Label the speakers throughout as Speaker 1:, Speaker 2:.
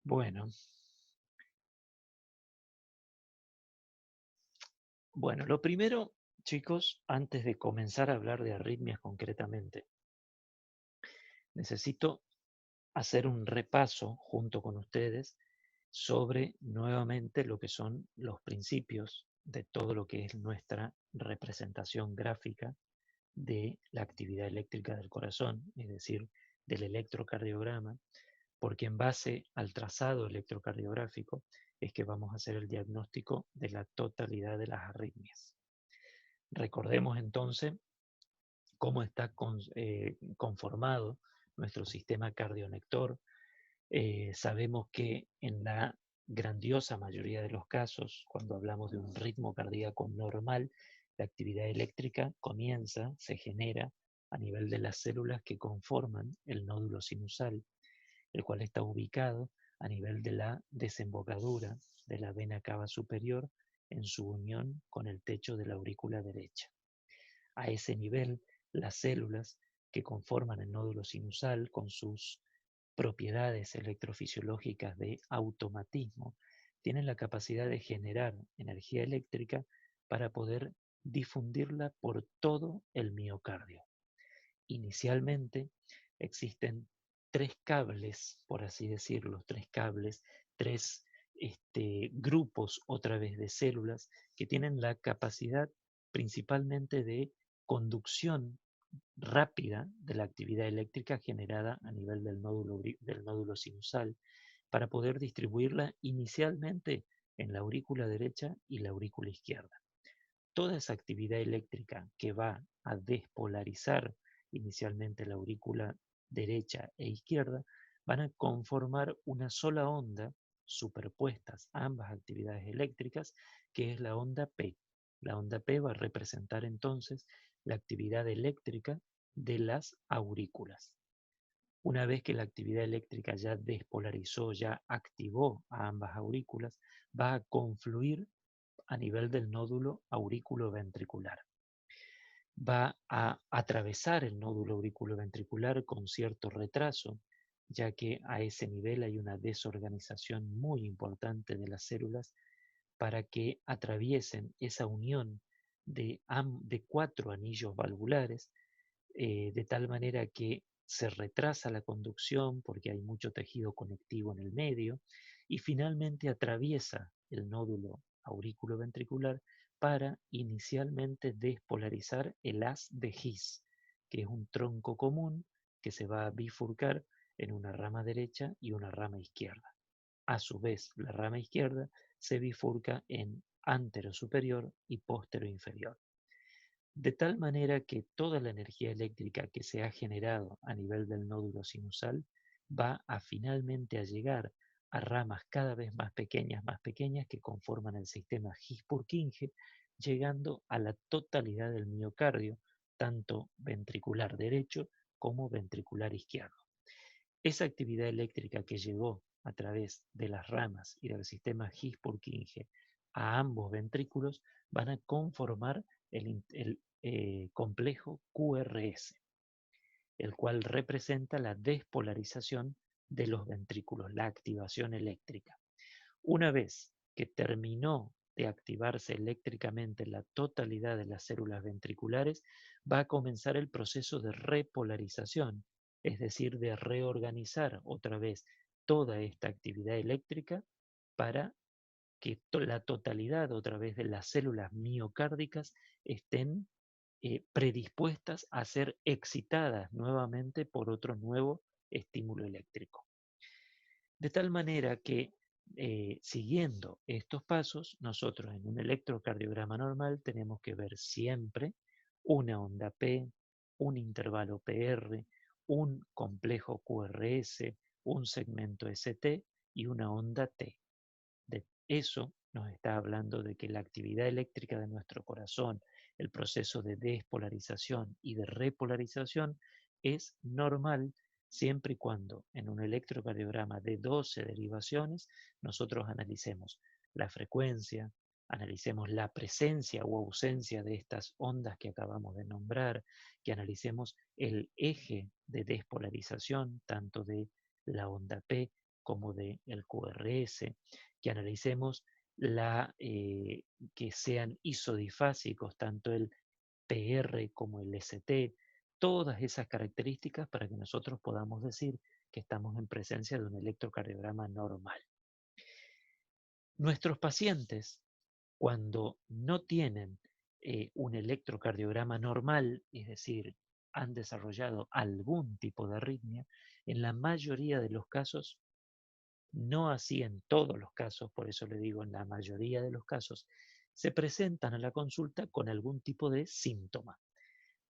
Speaker 1: Bueno, bueno, lo primero, chicos, antes de comenzar a hablar de arritmias concretamente, necesito hacer un repaso junto con ustedes sobre nuevamente lo que son los principios de todo lo que es nuestra representación gráfica de la actividad eléctrica del corazón, es decir, del electrocardiograma, porque en base al trazado electrocardiográfico es que vamos a hacer el diagnóstico de la totalidad de las arritmias. Recordemos entonces cómo está conformado nuestro sistema cardionector. Sabemos que en la grandiosa mayoría de los casos, cuando hablamos de un ritmo cardíaco normal, la actividad eléctrica comienza, se genera a nivel de las células que conforman el nódulo sinusal, el cual está ubicado a nivel de la desembocadura de la vena cava superior en su unión con el techo de la aurícula derecha. A ese nivel, las células que conforman el nódulo sinusal con sus propiedades electrofisiológicas de automatismo tienen la capacidad de generar energía eléctrica para poder difundirla por todo el miocardio. Inicialmente existen tres cables, por así decirlo, tres cables, tres grupos otra vez de células que tienen la capacidad principalmente de conducción rápida de la actividad eléctrica generada a nivel del nódulo sinusal para poder distribuirla inicialmente en la aurícula derecha y la aurícula izquierda. Toda esa actividad eléctrica que va a despolarizar inicialmente la aurícula derecha e izquierda van a conformar una sola onda superpuestas a ambas actividades eléctricas, que es la onda P. La onda P va a representar entonces la actividad eléctrica de las aurículas. Una vez que la actividad eléctrica ya despolarizó, ya activó a ambas aurículas, va a confluir a nivel del nódulo auriculoventricular. Va a atravesar el nódulo auriculoventricular con cierto retraso, ya que a ese nivel hay una desorganización muy importante de las células para que atraviesen esa unión de cuatro anillos valvulares, de tal manera que se retrasa la conducción porque hay mucho tejido conectivo en el medio y finalmente atraviesa el nódulo auriculoventricular para inicialmente despolarizar el haz de His, que es un tronco común que se va a bifurcar en una rama derecha y una rama izquierda. A su vez, la rama izquierda se bifurca en antero superior y póstero inferior. De tal manera que toda la energía eléctrica que se ha generado a nivel del nódulo sinusal va a finalmente a llegar a ramas cada vez más pequeñas que conforman el sistema His-Purkinje, llegando a la totalidad del miocardio, tanto ventricular derecho como ventricular izquierdo. Esa actividad eléctrica que llegó a través de las ramas y del sistema His-Purkinje a ambos ventrículos van a conformar el complejo QRS, el cual representa la despolarización de los ventrículos, la activación eléctrica. Una vez que terminó de activarse eléctricamente la totalidad de las células ventriculares, va a comenzar el proceso de repolarización, es decir, de reorganizar otra vez toda esta actividad eléctrica para que la totalidad otra vez de las células miocárdicas estén predispuestas a ser excitadas nuevamente por otro nuevo estímulo eléctrico. De tal manera que siguiendo estos pasos, nosotros en un electrocardiograma normal tenemos que ver siempre una onda P, un intervalo PR, un complejo QRS, un segmento ST y una onda T. De eso nos está hablando de que la actividad eléctrica de nuestro corazón, el proceso de despolarización y de repolarización es normal siempre y cuando en un electrocardiograma de 12 derivaciones nosotros analicemos la frecuencia, analicemos la presencia o ausencia de estas ondas que acabamos de nombrar, que analicemos el eje de despolarización tanto de la onda P como ritmo del QRS, que analicemos que sean isodifásicos, tanto el PR como el ST, todas esas características para que nosotros podamos decir que estamos en presencia de un electrocardiograma normal. Nuestros pacientes, cuando no tienen un electrocardiograma normal, es decir, han desarrollado algún tipo de arritmia, en la mayoría de los casos, no así en todos los casos, por eso le digo en la mayoría de los casos, se presentan a la consulta con algún tipo de síntoma.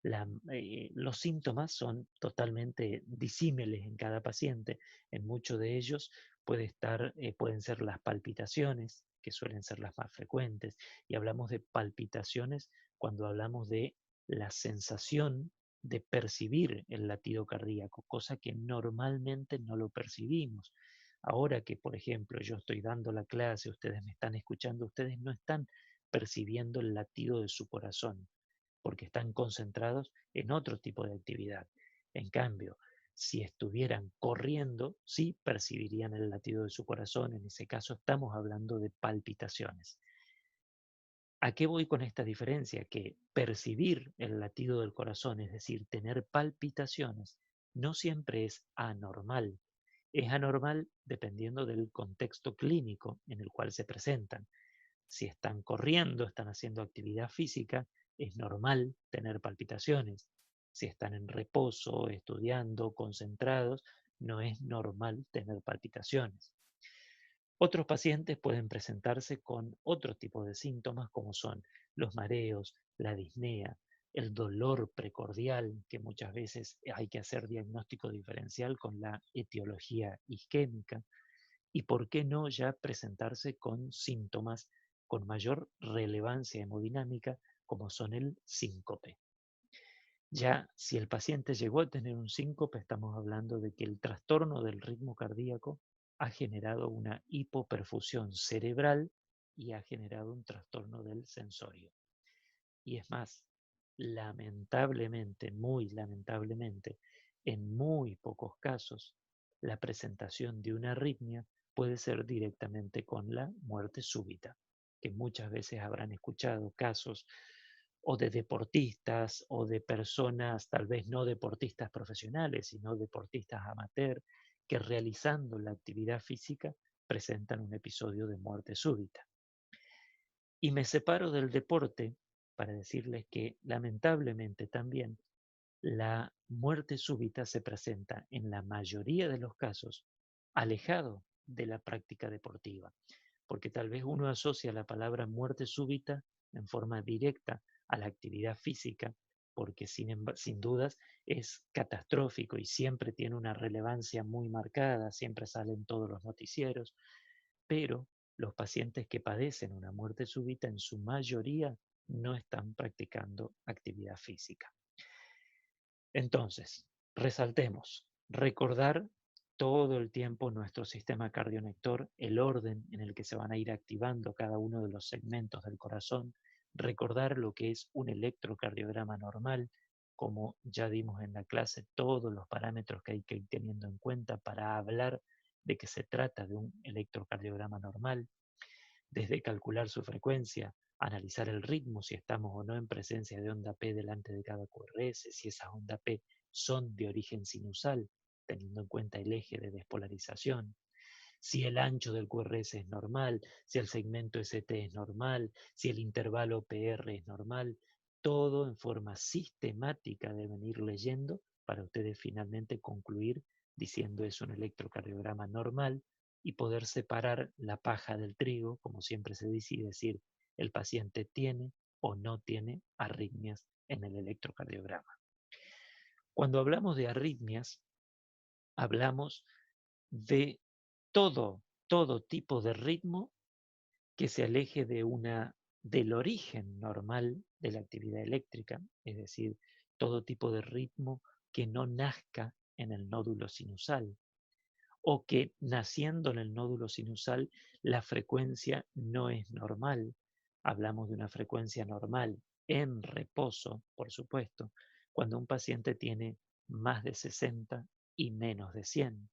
Speaker 1: Los síntomas son totalmente disímiles en cada paciente. En muchos de ellos pueden ser las palpitaciones, que suelen ser las más frecuentes. Y hablamos de palpitaciones cuando hablamos de la sensación de percibir el latido cardíaco, cosa que normalmente no lo percibimos. Ahora que, por ejemplo, yo estoy dando la clase, ustedes me están escuchando, ustedes no están percibiendo el latido de su corazón porque están concentrados en otro tipo de actividad. En cambio, si estuvieran corriendo, sí percibirían el latido de su corazón. En ese caso estamos hablando de palpitaciones. ¿A qué voy con esta diferencia? Que percibir el latido del corazón, es decir, tener palpitaciones, no siempre es anormal. Es anormal dependiendo del contexto clínico en el cual se presentan. Si están corriendo, están haciendo actividad física, es normal tener palpitaciones. Si están en reposo, estudiando, concentrados, no es normal tener palpitaciones. Otros pacientes pueden presentarse con otro tipo de síntomas como son los mareos, la disnea, el dolor precordial, que muchas veces hay que hacer diagnóstico diferencial con la etiología isquémica, y por qué no ya presentarse con síntomas con mayor relevancia hemodinámica como son el síncope. Ya si el paciente llegó a tener un síncope, estamos hablando de que el trastorno del ritmo cardíaco ha generado una hipoperfusión cerebral y ha generado un trastorno del sensorio. Y es más, lamentablemente, muy lamentablemente, en muy pocos casos, la presentación de una arritmia puede ser directamente con la muerte súbita, que muchas veces habrán escuchado casos o de deportistas o de personas, tal vez no deportistas profesionales, sino deportistas amateur, que realizando la actividad física presentan un episodio de muerte súbita. Y me separo del deporte para decirles que lamentablemente también la muerte súbita se presenta en la mayoría de los casos alejado de la práctica deportiva, porque tal vez uno asocia la palabra muerte súbita en forma directa a la actividad física, porque sin dudas es catastrófico y siempre tiene una relevancia muy marcada, siempre salen todos los noticieros, pero los pacientes que padecen una muerte súbita en su mayoría no están practicando actividad física. Entonces, resaltemos, recordar todo el tiempo nuestro sistema cardionector, el orden en el que se van a ir activando cada uno de los segmentos del corazón, recordar lo que es un electrocardiograma normal, como ya dimos en la clase, todos los parámetros que hay que ir teniendo en cuenta para hablar de que se trata de un electrocardiograma normal, desde calcular su frecuencia, analizar el ritmo, si estamos o no en presencia de onda P delante de cada QRS, si esas ondas P son de origen sinusal, teniendo en cuenta el eje de despolarización, si el ancho del QRS es normal, si el segmento ST es normal, si el intervalo PR es normal, todo en forma sistemática deben ir leyendo para ustedes finalmente concluir diciendo es un electrocardiograma normal y poder separar la paja del trigo, como siempre se dice, y decir el paciente tiene o no tiene arritmias en el electrocardiograma. Cuando hablamos de arritmias, hablamos de todo tipo de ritmo que se aleje del origen normal de la actividad eléctrica, es decir, todo tipo de ritmo que no nazca en el nódulo sinusal o que naciendo en el nódulo sinusal la frecuencia no es normal. Hablamos de una frecuencia normal en reposo, por supuesto, cuando un paciente tiene más de 60 y menos de 100.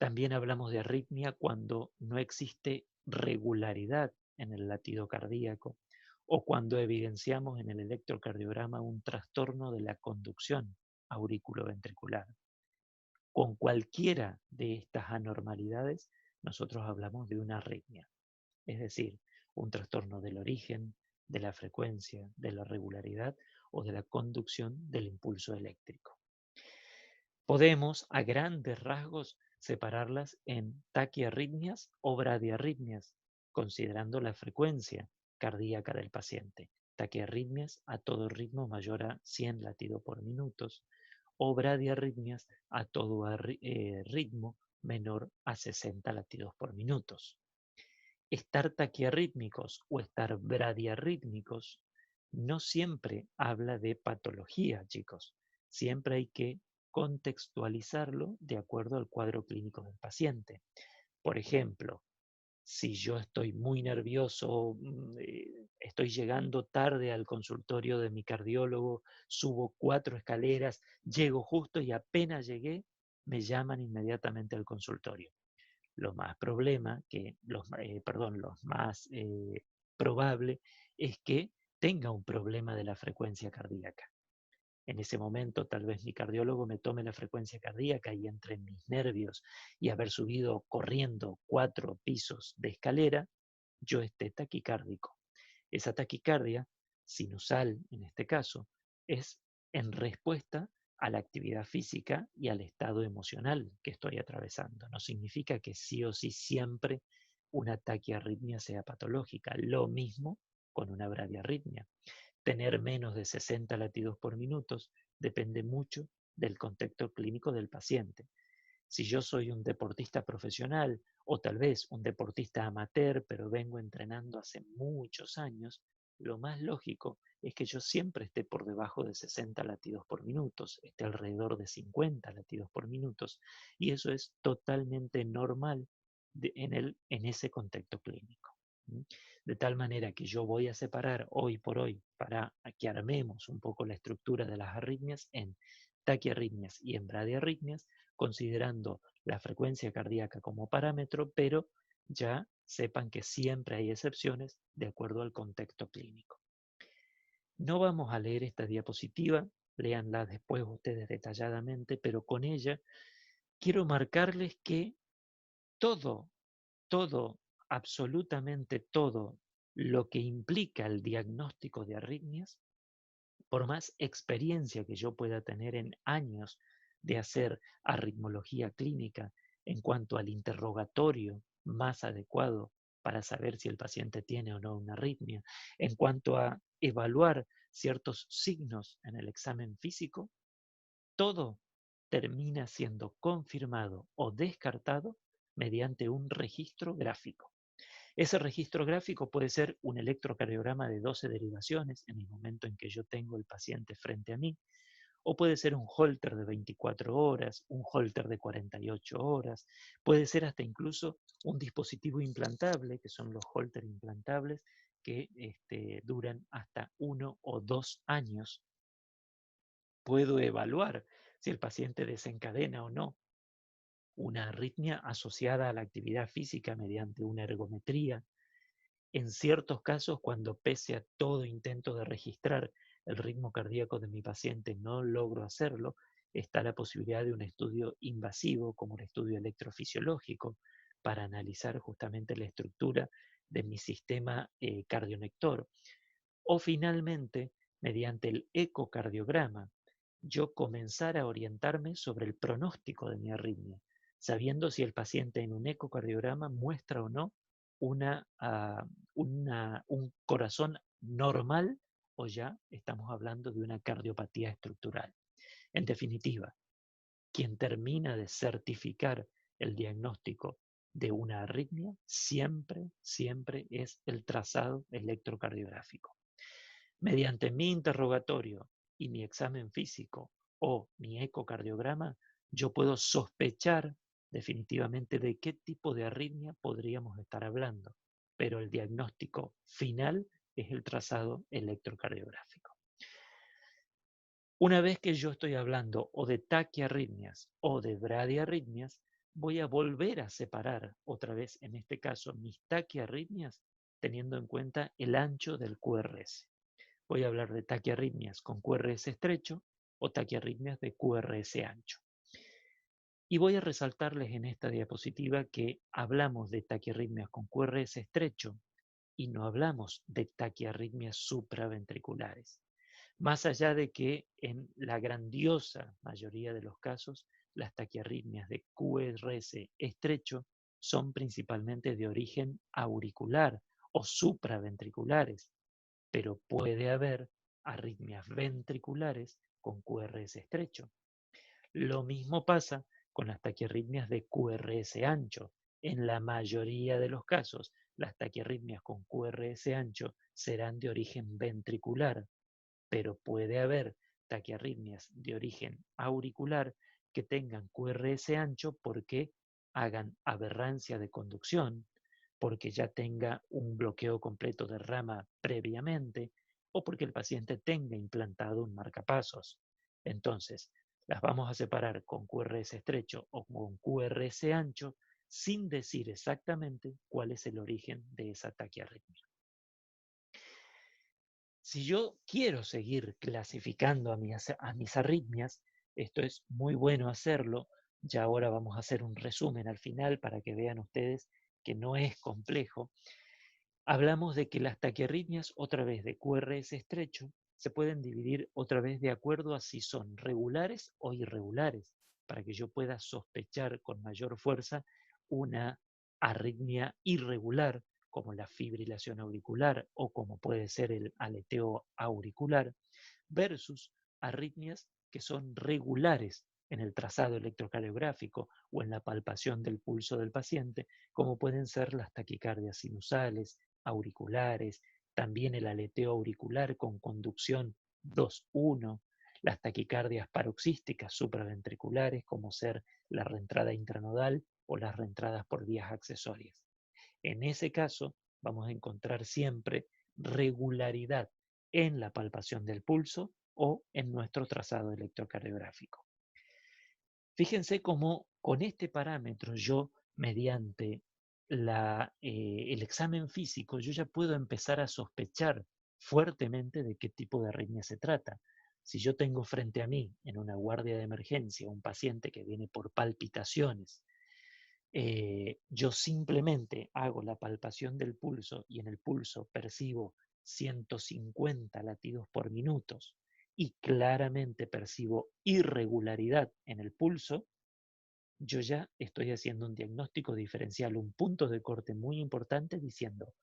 Speaker 1: También hablamos de arritmia cuando no existe regularidad en el latido cardíaco o cuando evidenciamos en el electrocardiograma un trastorno de la conducción auriculoventricular. Con cualquiera de estas anormalidades, nosotros hablamos de una arritmia, es decir, un trastorno del origen, de la frecuencia, de la regularidad o de la conducción del impulso eléctrico. Podemos, a grandes rasgos, separarlas en taquiarritmias o bradiarritmias, considerando la frecuencia cardíaca del paciente. Taquiarritmias a todo ritmo mayor a 100 latidos por minuto o bradiarritmias a todo ritmo menor a 60 latidos por minuto. Estar taquiarrítmicos o estar bradiarrítmicos no siempre habla de patología, chicos. Siempre hay que contextualizarlo de acuerdo al cuadro clínico del paciente. Por ejemplo, si yo estoy muy nervioso, estoy llegando tarde al consultorio de mi cardiólogo, subo 4 escaleras, llego justo y apenas llegué, me llaman inmediatamente al consultorio. Lo más los más probable es que tenga un problema de la frecuencia cardíaca. En ese momento tal vez mi cardiólogo me tome la frecuencia cardíaca y entre mis nervios y haber subido corriendo 4 pisos de escalera, yo esté taquicárdico. Esa taquicardia, sinusal en este caso, es en respuesta a la actividad física y al estado emocional que estoy atravesando. No significa que sí o sí siempre una taquiarritmia sea patológica. Lo mismo con una bradiarritmia. Tener menos de 60 latidos por minuto depende mucho del contexto clínico del paciente. Si yo soy un deportista profesional o tal vez un deportista amateur, pero vengo entrenando hace muchos años, lo más lógico es que yo siempre esté por debajo de 60 latidos por minuto, esté alrededor de 50 latidos por minuto, y eso es totalmente normal en ese contexto clínico. De tal manera que yo voy a separar hoy por hoy, para que armemos un poco la estructura de las arritmias, en taquiarritmias y en bradiarritmias, considerando la frecuencia cardíaca como parámetro, pero ya sepan que siempre hay excepciones de acuerdo al contexto clínico. No vamos a leer esta diapositiva, léanla después ustedes detalladamente, pero con ella quiero marcarles que todo, todo, absolutamente todo lo que implica el diagnóstico de arritmias, por más experiencia que yo pueda tener en años de hacer arritmología clínica en cuanto al interrogatorio más adecuado para saber si el paciente tiene o no una arritmia, en cuanto a evaluar ciertos signos en el examen físico, todo termina siendo confirmado o descartado mediante un registro gráfico. Ese registro gráfico puede ser un electrocardiograma de 12 derivaciones en el momento en que yo tengo el paciente frente a mí, o puede ser un Holter de 24 horas, un Holter de 48 horas, puede ser hasta incluso un dispositivo implantable, que son los Holter implantables, que duran hasta 1 o 2 años. Puedo evaluar si el paciente desencadena o no una arritmia asociada a la actividad física mediante una ergometría. En ciertos casos, cuando pese a todo intento de registrar el ritmo cardíaco de mi paciente no logro hacerlo, está la posibilidad de un estudio invasivo como el estudio electrofisiológico para analizar justamente la estructura de mi sistema cardionector. O finalmente, mediante el ecocardiograma, yo comenzar a orientarme sobre el pronóstico de mi arritmia, sabiendo si el paciente en un ecocardiograma muestra o no un corazón normal o ya estamos hablando de una cardiopatía estructural. En definitiva, quien termina de certificar el diagnóstico de una arritmia siempre es el trazado electrocardiográfico. Mediante mi interrogatorio y mi examen físico o mi ecocardiograma, yo puedo sospechar definitivamente de qué tipo de arritmia podríamos estar hablando, pero el diagnóstico final es el trazado electrocardiográfico. Una vez que yo estoy hablando o de taquiarritmias o de bradiarritmias, voy a volver a separar otra vez, en este caso, mis taquiarritmias, teniendo en cuenta el ancho del QRS. Voy a hablar de taquiarritmias con QRS estrecho o taquiarritmias de QRS ancho. Y voy a resaltarles en esta diapositiva que hablamos de taquiarritmias con QRS estrecho y no hablamos de taquiarritmias supraventriculares. Más allá de que en la grandiosa mayoría de los casos, las taquiarritmias de QRS estrecho son principalmente de origen auricular o supraventriculares, pero puede haber arritmias ventriculares con QRS estrecho. Lo mismo pasa con las taquiarritmias de QRS ancho. En la mayoría de los casos, las taquiarritmias con QRS ancho serán de origen ventricular, pero puede haber taquiarritmias de origen auricular que tengan QRS ancho porque hagan aberrancia de conducción, porque ya tenga un bloqueo completo de rama previamente o porque el paciente tenga implantado un marcapasos. Entonces, las vamos a separar con QRS estrecho o con QRS ancho sin decir exactamente cuál es el origen de esa taquiarritmia. Si yo quiero seguir clasificando a mis arritmias, esto es muy bueno hacerlo. Ya ahora vamos a hacer un resumen al final para que vean ustedes que no es complejo. Hablamos de que las taquiarritmias, otra vez de QRS estrecho, se pueden dividir otra vez de acuerdo a si son regulares o irregulares, para que yo pueda sospechar con mayor fuerza una arritmia irregular, como la fibrilación auricular o como puede ser el aleteo auricular, versus arritmias que son regulares en el trazado electrocardiográfico o en la palpación del pulso del paciente, como pueden ser las taquicardias sinusales, auriculares, también el aleteo auricular con conducción 2-1, las taquicardias paroxísticas supraventriculares, como ser la reentrada intranodal o las reentradas por vías accesorias. En ese caso, vamos a encontrar siempre regularidad en la palpación del pulso o en nuestro trazado electrocardiográfico. Fíjense cómo con este parámetro yo, mediante el examen físico, yo ya puedo empezar a sospechar fuertemente de qué tipo de arritmia se trata. Si yo tengo frente a mí, en una guardia de emergencia, un paciente que viene por palpitaciones, yo simplemente hago la palpación del pulso y en el pulso percibo 150 latidos por minuto y claramente percibo irregularidad en el pulso, yo ya estoy haciendo un diagnóstico diferencial, un punto de corte muy importante diciendo,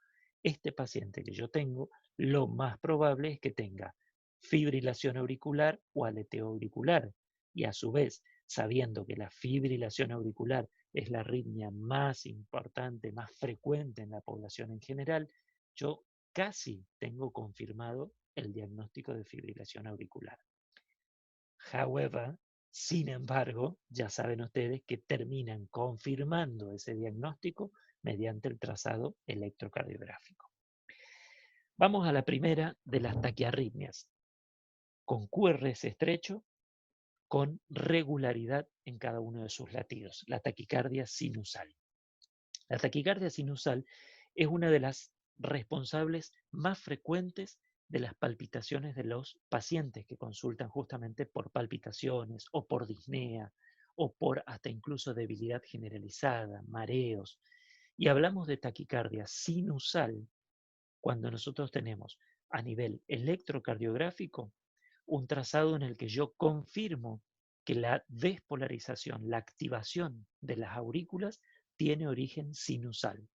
Speaker 1: este paciente que yo tengo, lo más probable es que tenga fibrilación auricular o aleteo auricular. Y a su vez, sabiendo que la fibrilación auricular es la arritmia más importante, más frecuente en la población en general, yo casi tengo confirmado el diagnóstico de fibrilación auricular. However, sin embargo, ya saben ustedes que terminan confirmando ese diagnóstico mediante el trazado electrocardiográfico. Vamos a la primera de las taquiarritmias, con QRS estrecho, con regularidad en cada uno de sus latidos, la taquicardia sinusal. La taquicardia sinusal es una de las responsables más frecuentes de las palpitaciones de los pacientes que consultan justamente por palpitaciones o por disnea o por hasta incluso debilidad generalizada, mareos. Y hablamos de taquicardia sinusal cuando nosotros tenemos a nivel electrocardiográfico un trazado en el que yo confirmo que la despolarización, la activación de las aurículas tiene origen sinusal.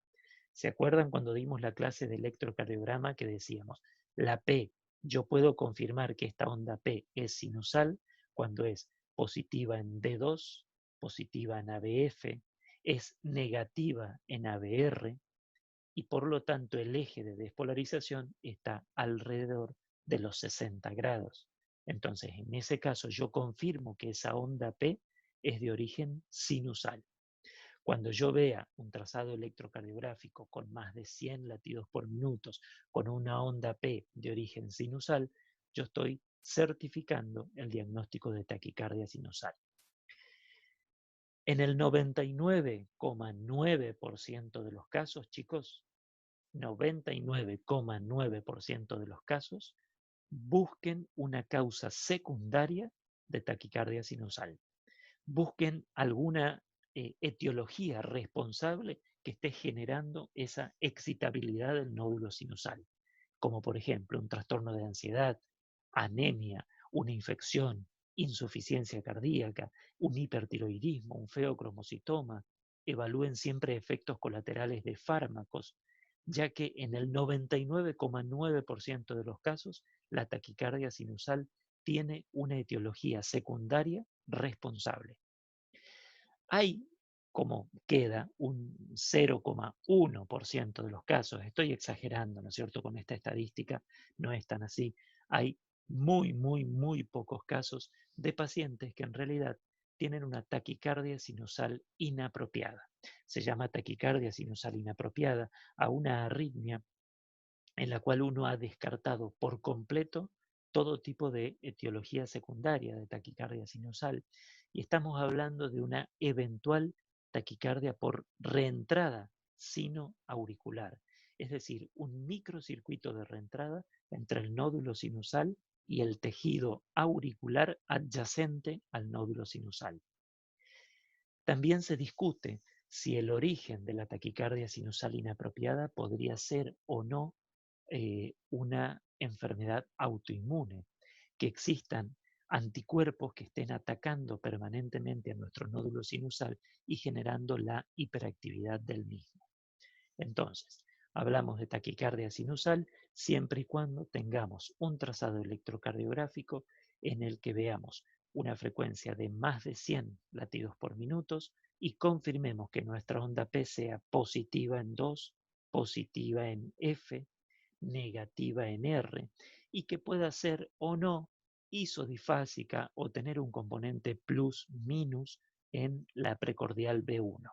Speaker 1: ¿Se acuerdan cuando dimos la clase de electrocardiograma que decíamos, la P, yo puedo confirmar que esta onda P es sinusal cuando es positiva en D2, positiva en ABF, es negativa en ABR, y por lo tanto el eje de despolarización está alrededor de los 60 grados. Entonces, en ese caso, yo confirmo que esa onda P es de origen sinusal. Cuando yo vea un trazado electrocardiográfico con más de 100 latidos por minuto, con una onda P de origen sinusal, yo estoy certificando el diagnóstico de taquicardia sinusal. En el 99,9% de los casos, chicos, 99,9% de los casos, busquen una causa secundaria de taquicardia sinusal. Busquen alguna etiología responsable que esté generando esa excitabilidad del nódulo sinusal, como por ejemplo un trastorno de ansiedad, anemia, una infección, insuficiencia cardíaca, un hipertiroidismo, un feocromocitoma. Evalúen siempre efectos colaterales de fármacos, ya que en el 99,9% de los casos la taquicardia sinusal tiene una etiología secundaria responsable. Hay, como queda, un 0,1% de los casos, estoy exagerando, ¿no es cierto? Con esta estadística no es tan así. Hay muy pocos casos de pacientes que en realidad tienen una taquicardia sinusal inapropiada. Se llama taquicardia sinusal inapropiada a una arritmia en la cual uno ha descartado por completo todo tipo de etiología secundaria de taquicardia sinusal. Y estamos hablando de una eventual taquicardia por reentrada sinoauricular, es decir, un microcircuito de reentrada entre el nódulo sinusal y el tejido auricular adyacente al nódulo sinusal. También se discute si el origen de la taquicardia sinusal inapropiada podría ser o no una enfermedad autoinmune, que existan anticuerpos que estén atacando permanentemente a nuestro nódulo sinusal y generando la hiperactividad del mismo. Entonces, hablamos de taquicardia sinusal siempre y cuando tengamos un trazado electrocardiográfico en el que veamos una frecuencia de más de 100 latidos por minuto y confirmemos que nuestra onda P sea positiva en 2, positiva en F, negativa en R, y que pueda ser o no isodifásica o tener un componente plus minus en la precordial B1.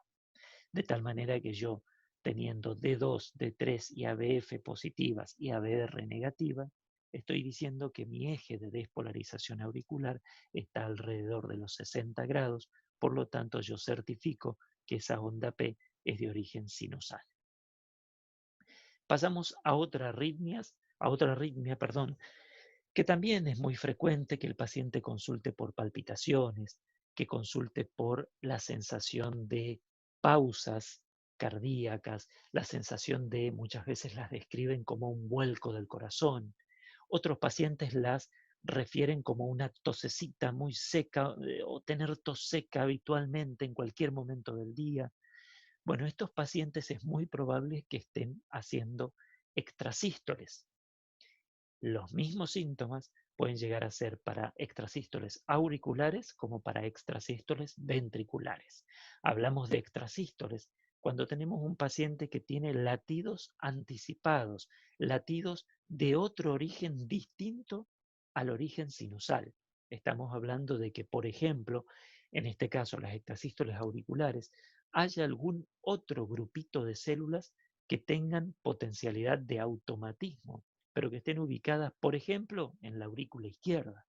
Speaker 1: De tal manera que yo, teniendo D2, D3 y ABF positivas y ABR negativa, estoy diciendo que mi eje de despolarización auricular está alrededor de los 60 grados, por lo tanto yo certifico que esa onda P es de origen sinusal. Pasamos a otra arritmia, que también es muy frecuente que el paciente consulte por palpitaciones, que consulte por la sensación de pausas cardíacas, la sensación de, muchas veces las describen como un vuelco del corazón. Otros pacientes las refieren como una tosecita muy seca o tener tos seca habitualmente en cualquier momento del día. Bueno, estos pacientes es muy probable que estén haciendo extrasístoles. Los mismos síntomas pueden llegar a ser para extrasístoles auriculares como para extrasístoles ventriculares. Hablamos de extrasístoles cuando tenemos un paciente que tiene latidos anticipados, latidos de otro origen distinto al origen sinusal. Estamos hablando de que, por ejemplo, en este caso las extrasístoles auriculares, haya algún otro grupito de células que tengan potencialidad de automatismo, pero que estén ubicadas, por ejemplo, en la aurícula izquierda,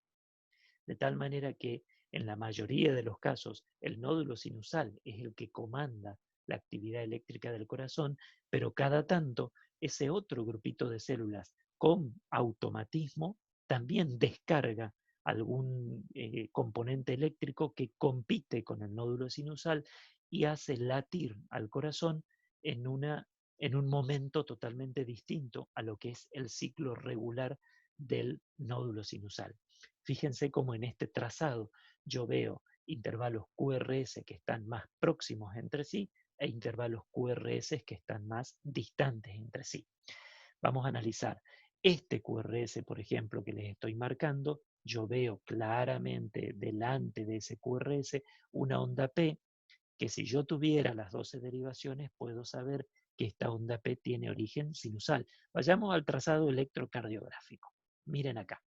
Speaker 1: de tal manera que en la mayoría de los casos el nódulo sinusal es el que comanda la actividad eléctrica del corazón, pero cada tanto ese otro grupito de células con automatismo también descarga algún componente eléctrico que compite con el nódulo sinusal y hace latir al corazón en en un momento totalmente distinto a lo que es el ciclo regular del nódulo sinusal. Fíjense cómo en este trazado yo veo intervalos QRS que están más próximos entre sí e intervalos QRS que están más distantes entre sí. Vamos a analizar este QRS, por ejemplo, que les estoy marcando. Yo veo claramente delante de ese QRS una onda P que, si yo tuviera las 12 derivaciones, puedo saber que esta onda P tiene origen sinusal. Vayamos al trazado electrocardiográfico. Miren acá.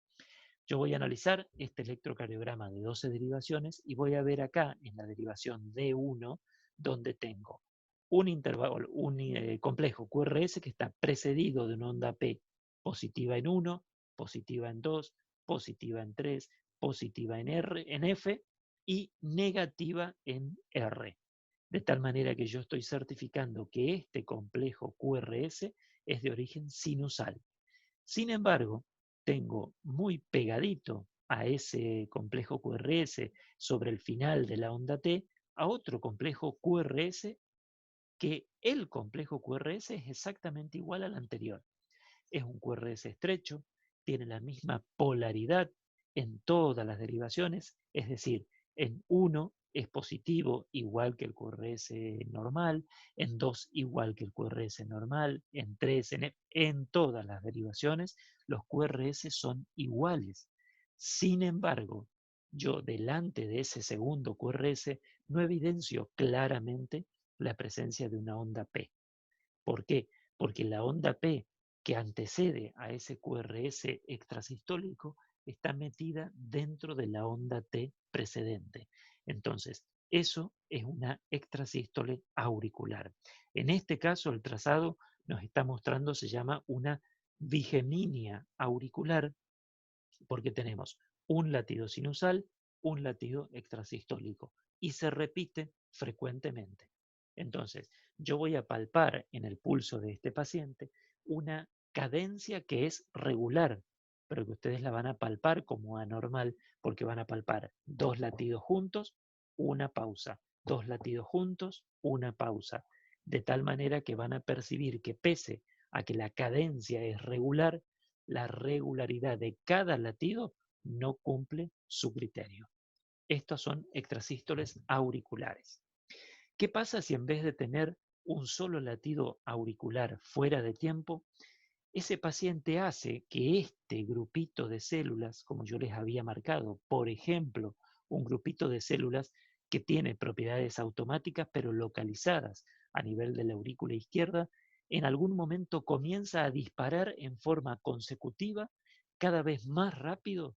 Speaker 1: Yo voy a analizar este electrocardiograma de 12 derivaciones y voy a ver acá en la derivación D1 donde tengo un intervalo, un complejo QRS que está precedido de una onda P positiva en 1, positiva en 2, positiva en 3, positiva en R, en F y negativa en R. De tal manera que yo estoy certificando que este complejo QRS es de origen sinusal. Sin embargo, tengo muy pegadito a ese complejo QRS sobre el final de la onda T a otro complejo QRS que el complejo QRS es exactamente igual al anterior. Es un QRS estrecho, tiene la misma polaridad en todas las derivaciones, es decir, en 1 es positivo igual que el QRS normal, en 2 igual que el QRS normal, en 3, en todas las derivaciones, los QRS son iguales. Sin embargo, yo delante de ese segundo QRS no evidencio claramente la presencia de una onda P. ¿Por qué? Porque la onda P que antecede a ese QRS extrasistólico está metida dentro de la onda T precedente. Entonces, eso es una extrasístole auricular. En este caso, el trazado nos está mostrando, se llama una bigeminia auricular, porque tenemos un latido sinusal, un latido extrasistólico, y se repite frecuentemente. Entonces, yo voy a palpar en el pulso de este paciente una cadencia que es regular, pero que ustedes la van a palpar como anormal, porque van a palpar dos latidos juntos, una pausa, dos latidos juntos, una pausa, de tal manera que van a percibir que pese a que la cadencia es regular, la regularidad de cada latido no cumple su criterio. Estos son extrasístoles auriculares. ¿Qué pasa si en vez de tener un solo latido auricular fuera de tiempo, ese paciente hace que este grupito de células, como yo les había marcado, por ejemplo, un grupito de células que tiene propiedades automáticas pero localizadas a nivel de la aurícula izquierda, en algún momento comienza a disparar en forma consecutiva, cada vez más rápido,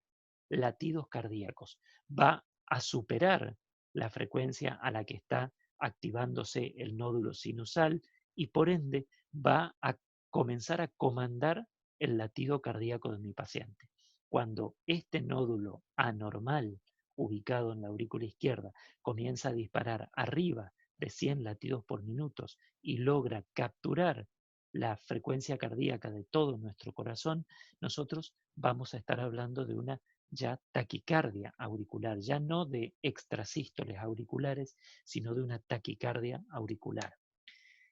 Speaker 1: latidos cardíacos? Va a superar la frecuencia a la que está activándose el nódulo sinusal y por ende va a comenzar a comandar el latido cardíaco de mi paciente. Cuando este nódulo anormal ubicado en la aurícula izquierda comienza a disparar arriba de 100 latidos por minuto y logra capturar la frecuencia cardíaca de todo nuestro corazón, nosotros vamos a estar hablando de una ya taquicardia auricular, ya no de extrasístoles auriculares, sino de una taquicardia auricular.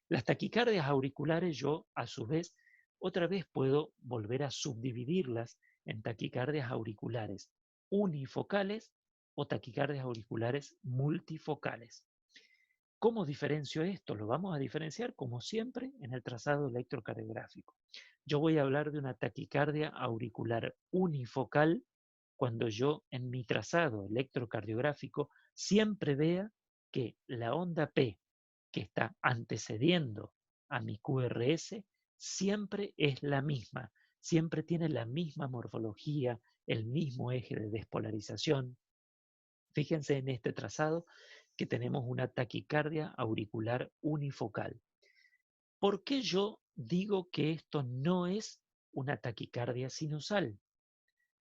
Speaker 1: Las taquicardias auriculares yo, a su vez, otra vez puedo volver a subdividirlas en taquicardias auriculares unifocales o taquicardias auriculares multifocales. ¿Cómo diferencio esto? Lo vamos a diferenciar como siempre en el trazado electrocardiográfico. Yo voy a hablar de una taquicardia auricular unifocal cuando yo en mi trazado electrocardiográfico siempre vea que la onda P que está antecediendo a mi QRS siempre es la misma, siempre tiene la misma morfología, el mismo eje de despolarización. Fíjense en este trazado que tenemos una taquicardia auricular unifocal. ¿Por qué yo digo que esto no es una taquicardia sinusal?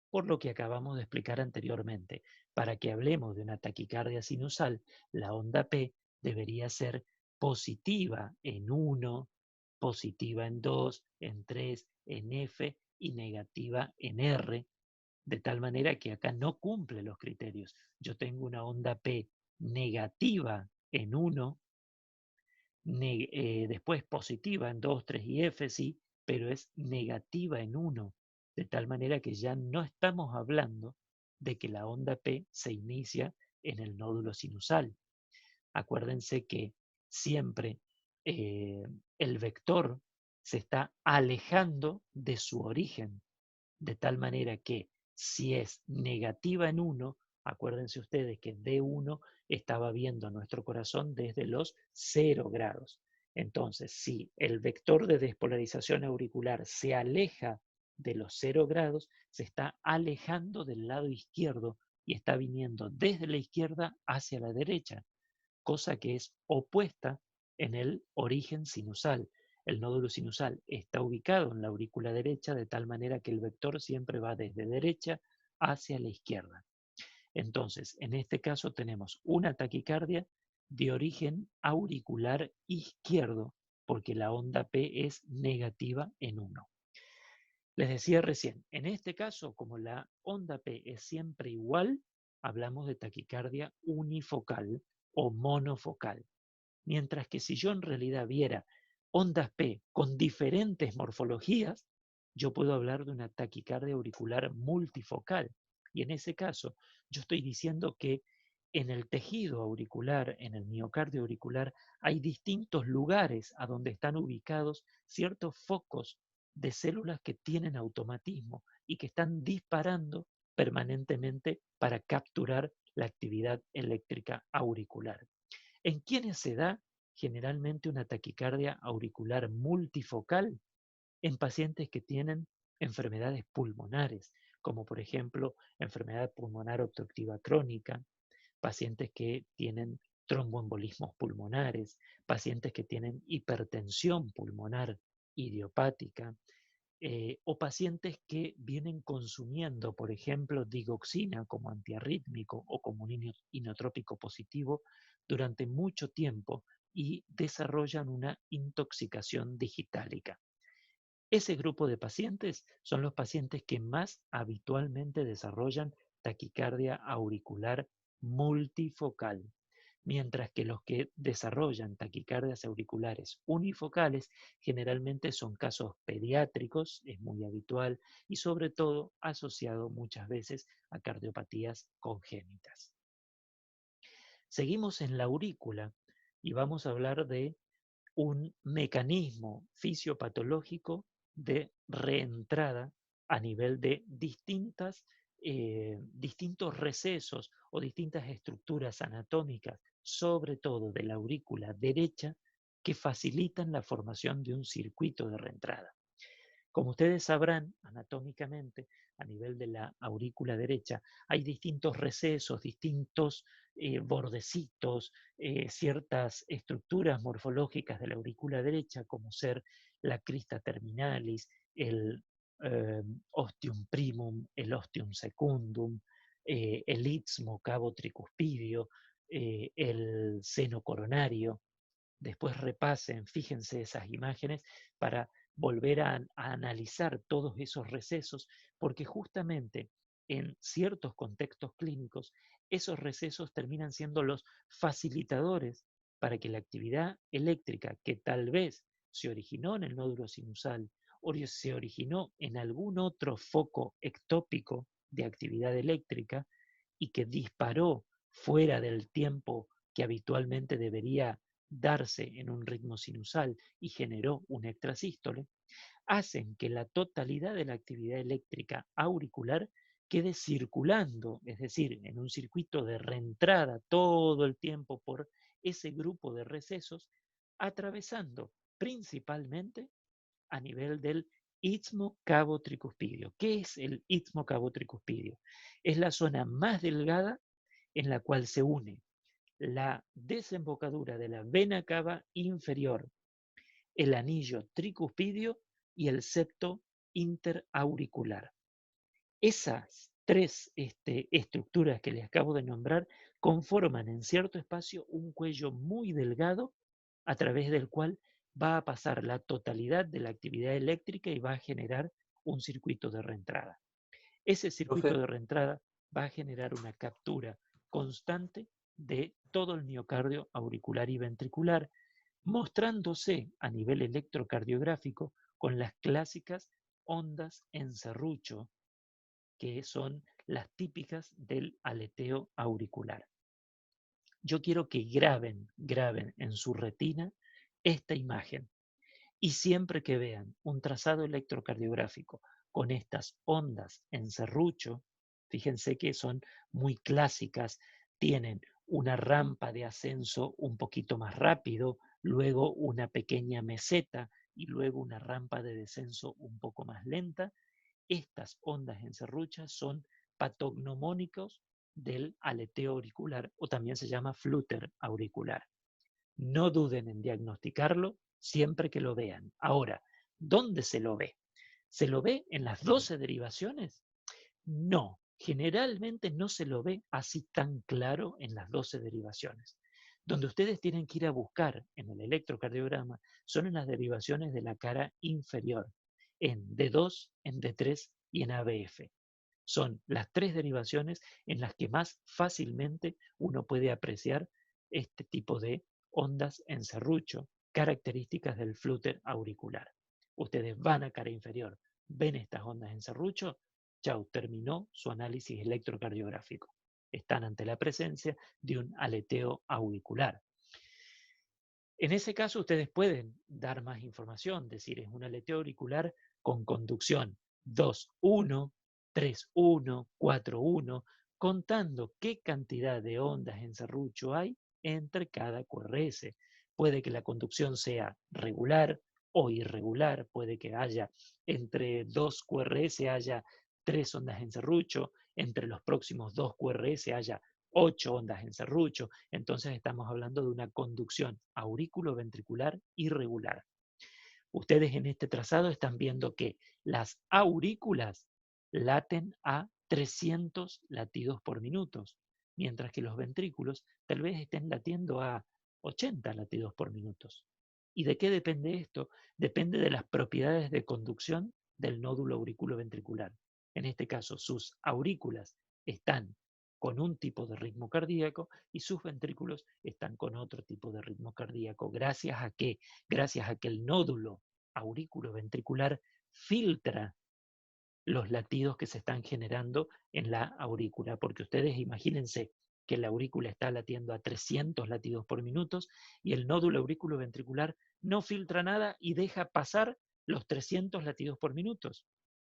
Speaker 1: Por lo que acabamos de explicar anteriormente. Para que hablemos de una taquicardia sinusal, la onda P debería ser positiva en 1, positiva en 2, en 3, en F y negativa en R, de tal manera que acá no cumple los criterios. Yo tengo una onda P negativa en 1, después positiva en 2, 3 y F, sí, pero es negativa en 1, de tal manera que ya no estamos hablando de que la onda P se inicia en el nódulo sinusal. Acuérdense que siempre eh, el vector se está alejando de su origen, de tal manera que si es negativa en 1, acuérdense ustedes que D1 estaba viendo nuestro corazón desde los 0 grados. Entonces, si el vector de despolarización auricular se aleja de los 0 grados, se está alejando del lado izquierdo y está viniendo desde la izquierda hacia la derecha, cosa que es opuesta en el origen sinusal. El nódulo sinusal está ubicado en la aurícula derecha de tal manera que el vector siempre va desde derecha hacia la izquierda. Entonces, en este caso tenemos una taquicardia de origen auricular izquierdo, porque la onda P es negativa en 1. Les decía recién, en este caso, como la onda P es siempre igual, hablamos de taquicardia unifocal o monofocal. Mientras que si yo en realidad viera ondas P con diferentes morfologías, yo puedo hablar de una taquicardia auricular multifocal. Y en ese caso, yo estoy diciendo que en el tejido auricular, en el miocardio auricular, hay distintos lugares a donde están ubicados ciertos focos de células que tienen automatismo y que están disparando permanentemente para capturar la actividad eléctrica auricular. ¿En quiénes se da generalmente una taquicardia auricular multifocal? En pacientes que tienen enfermedades pulmonares, como por ejemplo enfermedad pulmonar obstructiva crónica, pacientes que tienen tromboembolismos pulmonares, pacientes que tienen hipertensión pulmonar idiopática, o pacientes que vienen consumiendo, por ejemplo, digoxina como antiarrítmico o como un inotrópico positivo durante mucho tiempo y desarrollan una intoxicación digitálica. Ese grupo de pacientes son los pacientes que más habitualmente desarrollan taquicardia auricular multifocal, mientras que los que desarrollan taquicardias auriculares unifocales generalmente son casos pediátricos, es muy habitual, y sobre todo asociado muchas veces a cardiopatías congénitas. Seguimos en la aurícula y vamos a hablar de un mecanismo fisiopatológico de reentrada a nivel de distintos recesos o distintas estructuras anatómicas, sobre todo de la aurícula derecha, que facilitan la formación de un circuito de reentrada. Como ustedes sabrán, anatómicamente, a nivel de la aurícula derecha, hay distintos recesos, distintos bordecitos, ciertas estructuras morfológicas de la aurícula derecha, como ser la crista terminalis, el ostium primum, el ostium secundum, el istmo cavo tricuspidio, el seno coronario. Después repasen, fíjense esas imágenes para volver a analizar todos esos recesos, porque justamente en ciertos contextos clínicos, esos recesos terminan siendo los facilitadores para que la actividad eléctrica que tal vez se originó en el nódulo sinusal o se originó en algún otro foco ectópico de actividad eléctrica y que disparó fuera del tiempo que habitualmente debería darse en un ritmo sinusal y generó un extrasístole, hacen que la totalidad de la actividad eléctrica auricular quede circulando, es decir, en un circuito de reentrada todo el tiempo por ese grupo de recesos, atravesando principalmente a nivel del istmo cavo tricuspidio. ¿Qué es el istmo cavo tricuspidio? Es la zona más delgada en la cual se une la desembocadura de la vena cava inferior, el anillo tricuspidio y el septo interauricular. Esas tres estructuras que les acabo de nombrar conforman en cierto espacio un cuello muy delgado a través del cual va a pasar la totalidad de la actividad eléctrica y va a generar un circuito de reentrada. Ese circuito
Speaker 2: Profe,
Speaker 1: de reentrada va a generar una captura constante de todo el miocardio auricular y ventricular, mostrándose a nivel electrocardiográfico con las clásicas ondas en serrucho, que son las típicas del aleteo auricular. Yo quiero que graben en su retina esta imagen y siempre que vean un trazado electrocardiográfico con estas ondas en serrucho, fíjense que son muy clásicas, tienen una rampa de ascenso un poquito más rápido, luego una pequeña meseta y luego una rampa de descenso un poco más lenta. Estas ondas en serruchas son patognomónicos del aleteo auricular o también se llama flúter auricular. No duden en diagnosticarlo siempre que lo vean. Ahora, ¿dónde se lo ve? ¿Se lo ve en las 12 derivaciones? No, Generalmente no se lo ve así tan claro en las 12 derivaciones. Donde ustedes tienen que ir a buscar en el electrocardiograma son en las derivaciones de la cara inferior, en D2, en D3 y en ABF. Son las tres derivaciones en las que más fácilmente uno puede apreciar este tipo de ondas en serrucho, características del flúter auricular. Ustedes van a cara inferior, ven estas ondas en serrucho, chau, terminó su análisis electrocardiográfico. Están ante la presencia de un aleteo auricular. En ese caso, ustedes pueden dar más información, decir, es un aleteo auricular con conducción 2-1, 3-1, 4-1, contando qué cantidad de ondas en serrucho hay entre cada QRS. Puede que la conducción sea regular o irregular, puede que haya entre dos QRS haya 3 ondas en serrucho, entre los próximos dos QRS haya 8 ondas en serrucho, entonces estamos hablando de una conducción aurículo-ventricular irregular. Ustedes en este trazado están viendo que las aurículas laten a 300 latidos por minuto, mientras que los ventrículos tal vez estén latiendo a 80 latidos por minuto. ¿Y de qué depende esto? Depende de las propiedades de conducción del nódulo auriculoventricular. En este caso, sus aurículas están con un tipo de ritmo cardíaco y sus ventrículos están con otro tipo de ritmo cardíaco. Gracias a que el nódulo auriculoventricular filtra los latidos que se están generando en la aurícula, porque ustedes imagínense que la aurícula está latiendo a 300 latidos por minuto y el nódulo auriculoventricular no filtra nada y deja pasar los 300 latidos por minuto.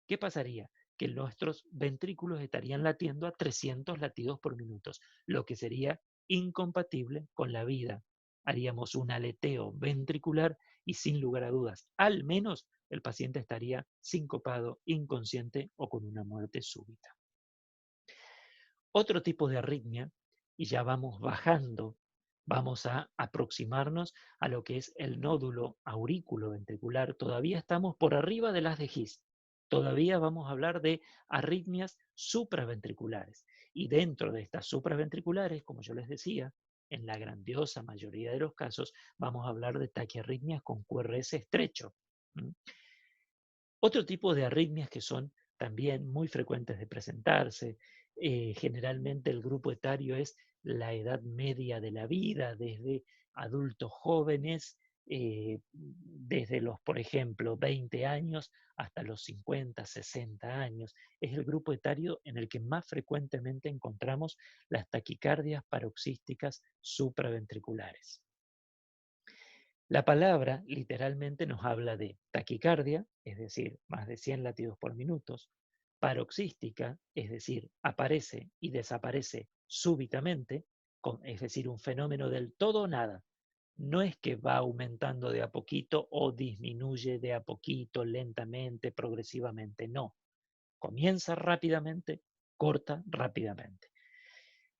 Speaker 1: ¿Qué pasaría? Que nuestros ventrículos estarían latiendo a 300 latidos por minuto, lo que sería incompatible con la vida. Haríamos un aleteo ventricular y sin lugar a dudas, al menos el paciente estaría sincopado, inconsciente o con una muerte súbita. Otro tipo de arritmia, y ya vamos bajando, vamos a aproximarnos a lo que es el nódulo aurículo-ventricular. Todavía estamos por arriba de las de His. Todavía vamos a hablar de arritmias supraventriculares. Y dentro de estas supraventriculares, como yo les decía, en la grandiosa mayoría de los casos, vamos a hablar de taquiarritmias con QRS estrecho. Otro tipo de arritmias que son también muy frecuentes de presentarse, generalmente el grupo etario es la edad media de la vida, desde adultos jóvenes, desde los, por ejemplo, 20 años hasta los 50, 60 años. Es el grupo etario en el que más frecuentemente encontramos las taquicardias paroxísticas supraventriculares. La palabra literalmente nos habla de taquicardia, es decir, más de 100 latidos por minuto, paroxística, es decir, aparece y desaparece súbitamente, es decir, un fenómeno del todo o nada. No es que va aumentando de a poquito o disminuye de a poquito, lentamente, progresivamente, no. Comienza rápidamente, corta rápidamente.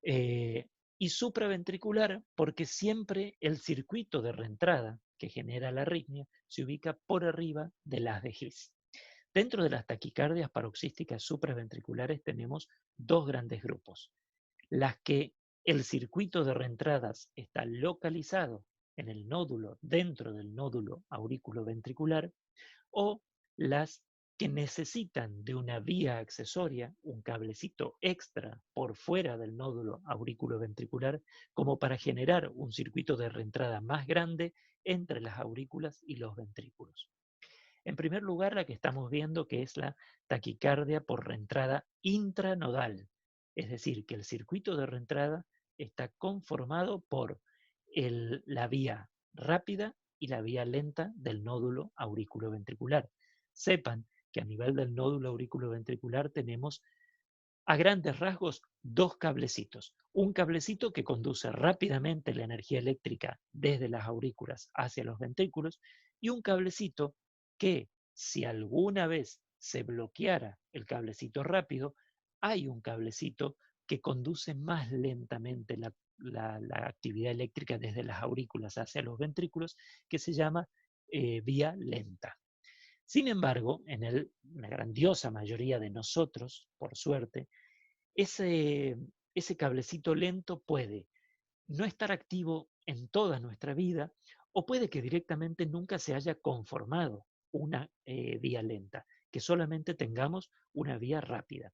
Speaker 1: Y supraventricular porque siempre el circuito de reentrada que genera la arritmia se ubica por arriba de las de His. Dentro de las taquicardias paroxísticas supraventriculares tenemos dos grandes grupos. Las que el circuito de reentradas está localizado en el nódulo, dentro del nódulo auriculoventricular, o las que necesitan de una vía accesoria, un cablecito extra por fuera del nódulo auriculoventricular, como para generar un circuito de reentrada más grande entre las aurículas y los ventrículos. En primer lugar, la que estamos viendo que es la taquicardia por reentrada intranodal, es decir, que el circuito de reentrada está conformado por la vía rápida y la vía lenta del nódulo auriculoventricular. Sepan que a nivel del nódulo auriculoventricular tenemos a grandes rasgos dos cablecitos. Un cablecito que conduce rápidamente la energía eléctrica desde las aurículas hacia los ventrículos y un cablecito que si alguna vez se bloqueara el cablecito rápido, hay un cablecito que conduce más lentamente la actividad eléctrica desde las aurículas hacia los ventrículos, que se llama vía lenta. Sin embargo, en la grandiosa mayoría de nosotros, por suerte, Ese, ese cablecito lento puede no estar activo en toda nuestra vida o puede que directamente nunca se haya conformado una vía lenta, que solamente tengamos una vía rápida.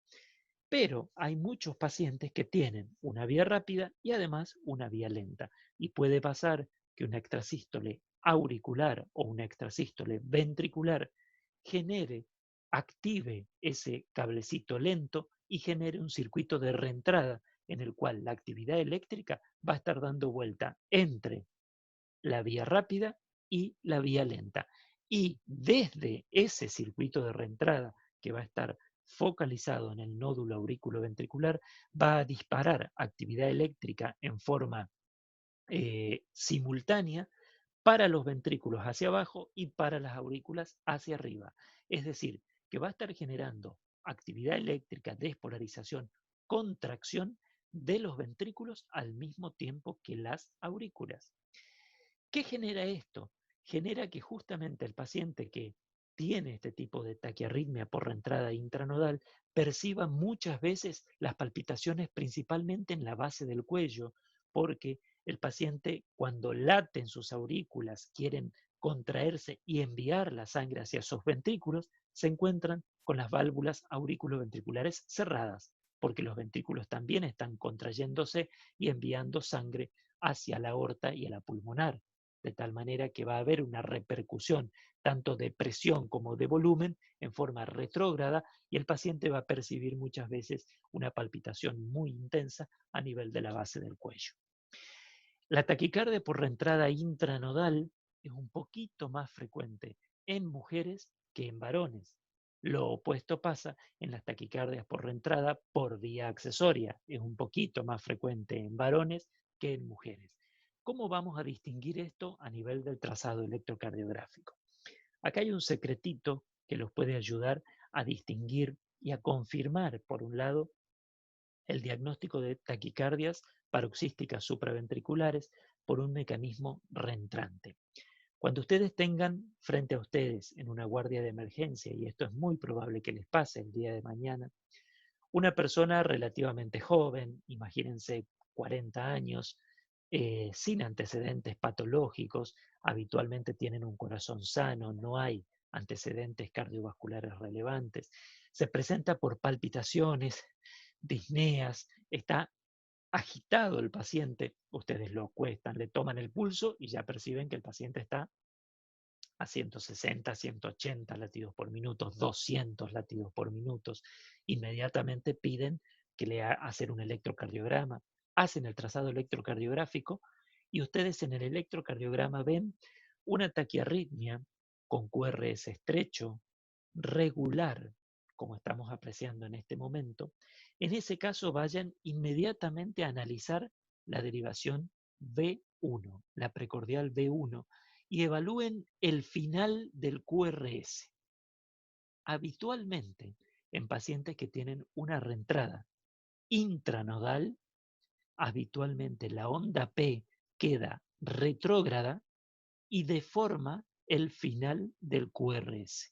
Speaker 1: Pero hay muchos pacientes que tienen una vía rápida y además una vía lenta. Y puede pasar que una extrasístole auricular o una extrasístole ventricular genere, active ese cablecito lento y genere un circuito de reentrada en el cual la actividad eléctrica va a estar dando vuelta entre la vía rápida y la vía lenta. Y desde ese circuito de reentrada que va a estar focalizado en el nódulo aurículo-ventricular, va a disparar actividad eléctrica en forma simultánea para los ventrículos hacia abajo y para las aurículas hacia arriba. Es decir, que va a estar generando actividad eléctrica, despolarización, contracción de los ventrículos al mismo tiempo que las aurículas. ¿Qué genera esto? Genera que justamente el paciente que tiene este tipo de taquiarritmia por reentrada intranodal perciba muchas veces las palpitaciones principalmente en la base del cuello, porque el paciente cuando laten sus aurículas, quieren contraerse y enviar la sangre hacia sus ventrículos, se encuentran con las válvulas auriculoventriculares cerradas, porque los ventrículos también están contrayéndose y enviando sangre hacia la aorta y a la pulmonar, de tal manera que va a haber una repercusión tanto de presión como de volumen en forma retrógrada y el paciente va a percibir muchas veces una palpitación muy intensa a nivel de la base del cuello. La taquicardia por reentrada intranodal es un poquito más frecuente en mujeres que en varones. Lo opuesto pasa en las taquicardias por reentrada por vía accesoria. Es un poquito más frecuente en varones que en mujeres. ¿Cómo vamos a distinguir esto a nivel del trazado electrocardiográfico? Acá hay un secretito que los puede ayudar a distinguir y a confirmar, por un lado, el diagnóstico de taquicardias paroxísticas supraventriculares por un mecanismo reentrante. Cuando ustedes tengan frente a ustedes en una guardia de emergencia, y esto es muy probable que les pase el día de mañana, una persona relativamente joven, imagínense 40 años, sin antecedentes patológicos, habitualmente tienen un corazón sano, no hay antecedentes cardiovasculares relevantes, se presenta por palpitaciones, disneas, está agitado el paciente, ustedes lo acuestan, le toman el pulso y ya perciben que el paciente está a 160, 180 latidos por minuto, 200 latidos por minuto. Inmediatamente piden que le hacer un electrocardiograma, hacen el trazado electrocardiográfico y ustedes en el electrocardiograma ven una taquiarritmia con QRS estrecho, regular, como estamos apreciando en este momento. En ese caso vayan inmediatamente a analizar la derivación V1, la precordial V1, y evalúen el final del QRS. Habitualmente, en pacientes que tienen una reentrada intranodal, habitualmente la onda P queda retrógrada y deforma el final del QRS.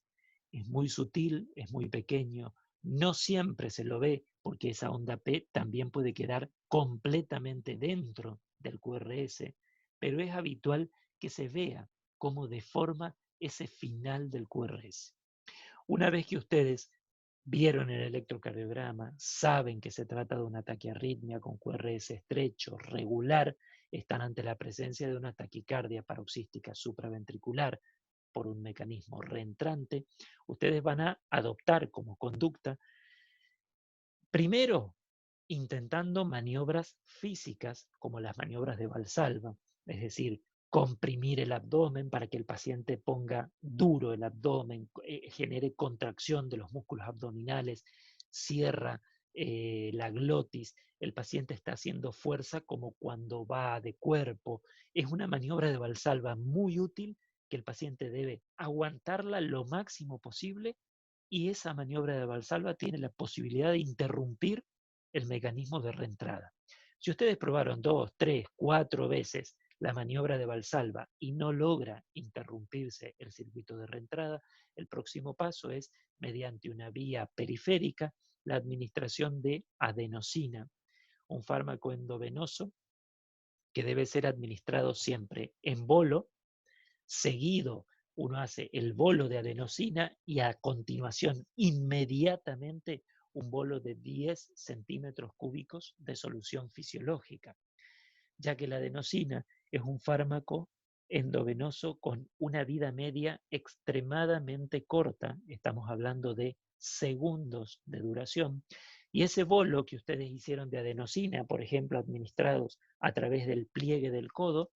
Speaker 1: Es muy sutil, es muy pequeño, no siempre se lo ve porque esa onda P también puede quedar completamente dentro del QRS, pero es habitual que se vea cómo deforma ese final del QRS. Una vez que ustedes vieron el electrocardiograma, saben que se trata de una taquiarritmia con QRS estrecho, regular, están ante la presencia de una taquicardia paroxística supraventricular por un mecanismo reentrante, ustedes van a adoptar como conducta, primero, intentando maniobras físicas como las maniobras de Valsalva, es decir, comprimir el abdomen para que el paciente ponga duro el abdomen, genere contracción de los músculos abdominales, cierra la glotis, el paciente está haciendo fuerza como cuando va de cuerpo. Es una maniobra de Valsalva muy útil que el paciente debe aguantarla lo máximo posible y esa maniobra de Valsalva tiene la posibilidad de interrumpir el mecanismo de reentrada. Si ustedes probaron 2, 3, 4 veces la maniobra de Valsalva y no logra interrumpirse el circuito de reentrada, el próximo paso es, mediante una vía periférica, la administración de adenosina, un fármaco endovenoso que debe ser administrado siempre en bolo, seguido uno hace el bolo de adenosina y a continuación inmediatamente un bolo de 10 centímetros cúbicos de solución fisiológica, ya que la adenosina es un fármaco endovenoso con una vida media extremadamente corta, estamos hablando de segundos de duración, y ese bolo que ustedes hicieron de adenosina, por ejemplo, administrados a través del pliegue del codo,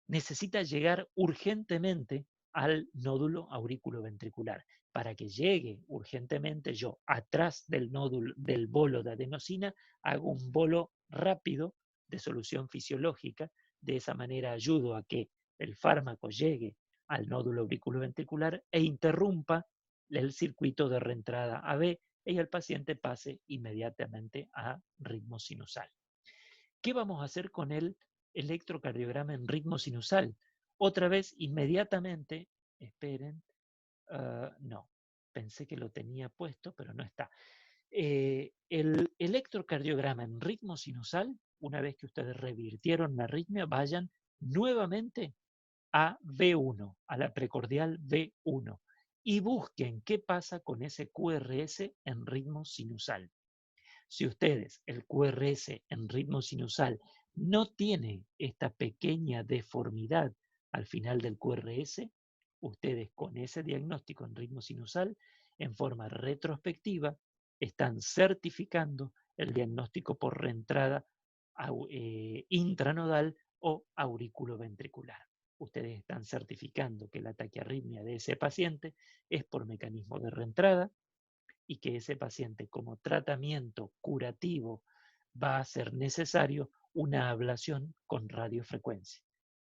Speaker 1: necesita llegar urgentemente al nódulo aurículo-ventricular. Para que llegue urgentemente, yo atrás del nódulo del bolo de adenosina hago un bolo rápido de solución fisiológica. De esa manera ayudo a que el fármaco llegue al nódulo auriculoventricular e interrumpa el circuito de reentrada AB y el paciente pase inmediatamente a ritmo sinusal. ¿Qué vamos a hacer con el electrocardiograma en ritmo sinusal? Otra vez, inmediatamente, esperen, no, pensé que lo tenía puesto, pero no está. El electrocardiograma en ritmo sinusal, una vez que ustedes revirtieron la arritmia, vayan nuevamente a V1, a la precordial V1, y busquen qué pasa con ese QRS en ritmo sinusal. Si ustedes, el QRS en ritmo sinusal, no tiene esta pequeña deformidad al final del QRS, ustedes con ese diagnóstico en ritmo sinusal, en forma retrospectiva, están certificando el diagnóstico por reentrada intranodal o auriculoventricular. Ustedes están certificando que la taquiarritmia de ese paciente es por mecanismo de reentrada, y que ese paciente como tratamiento curativo va a ser necesario una ablación con radiofrecuencia.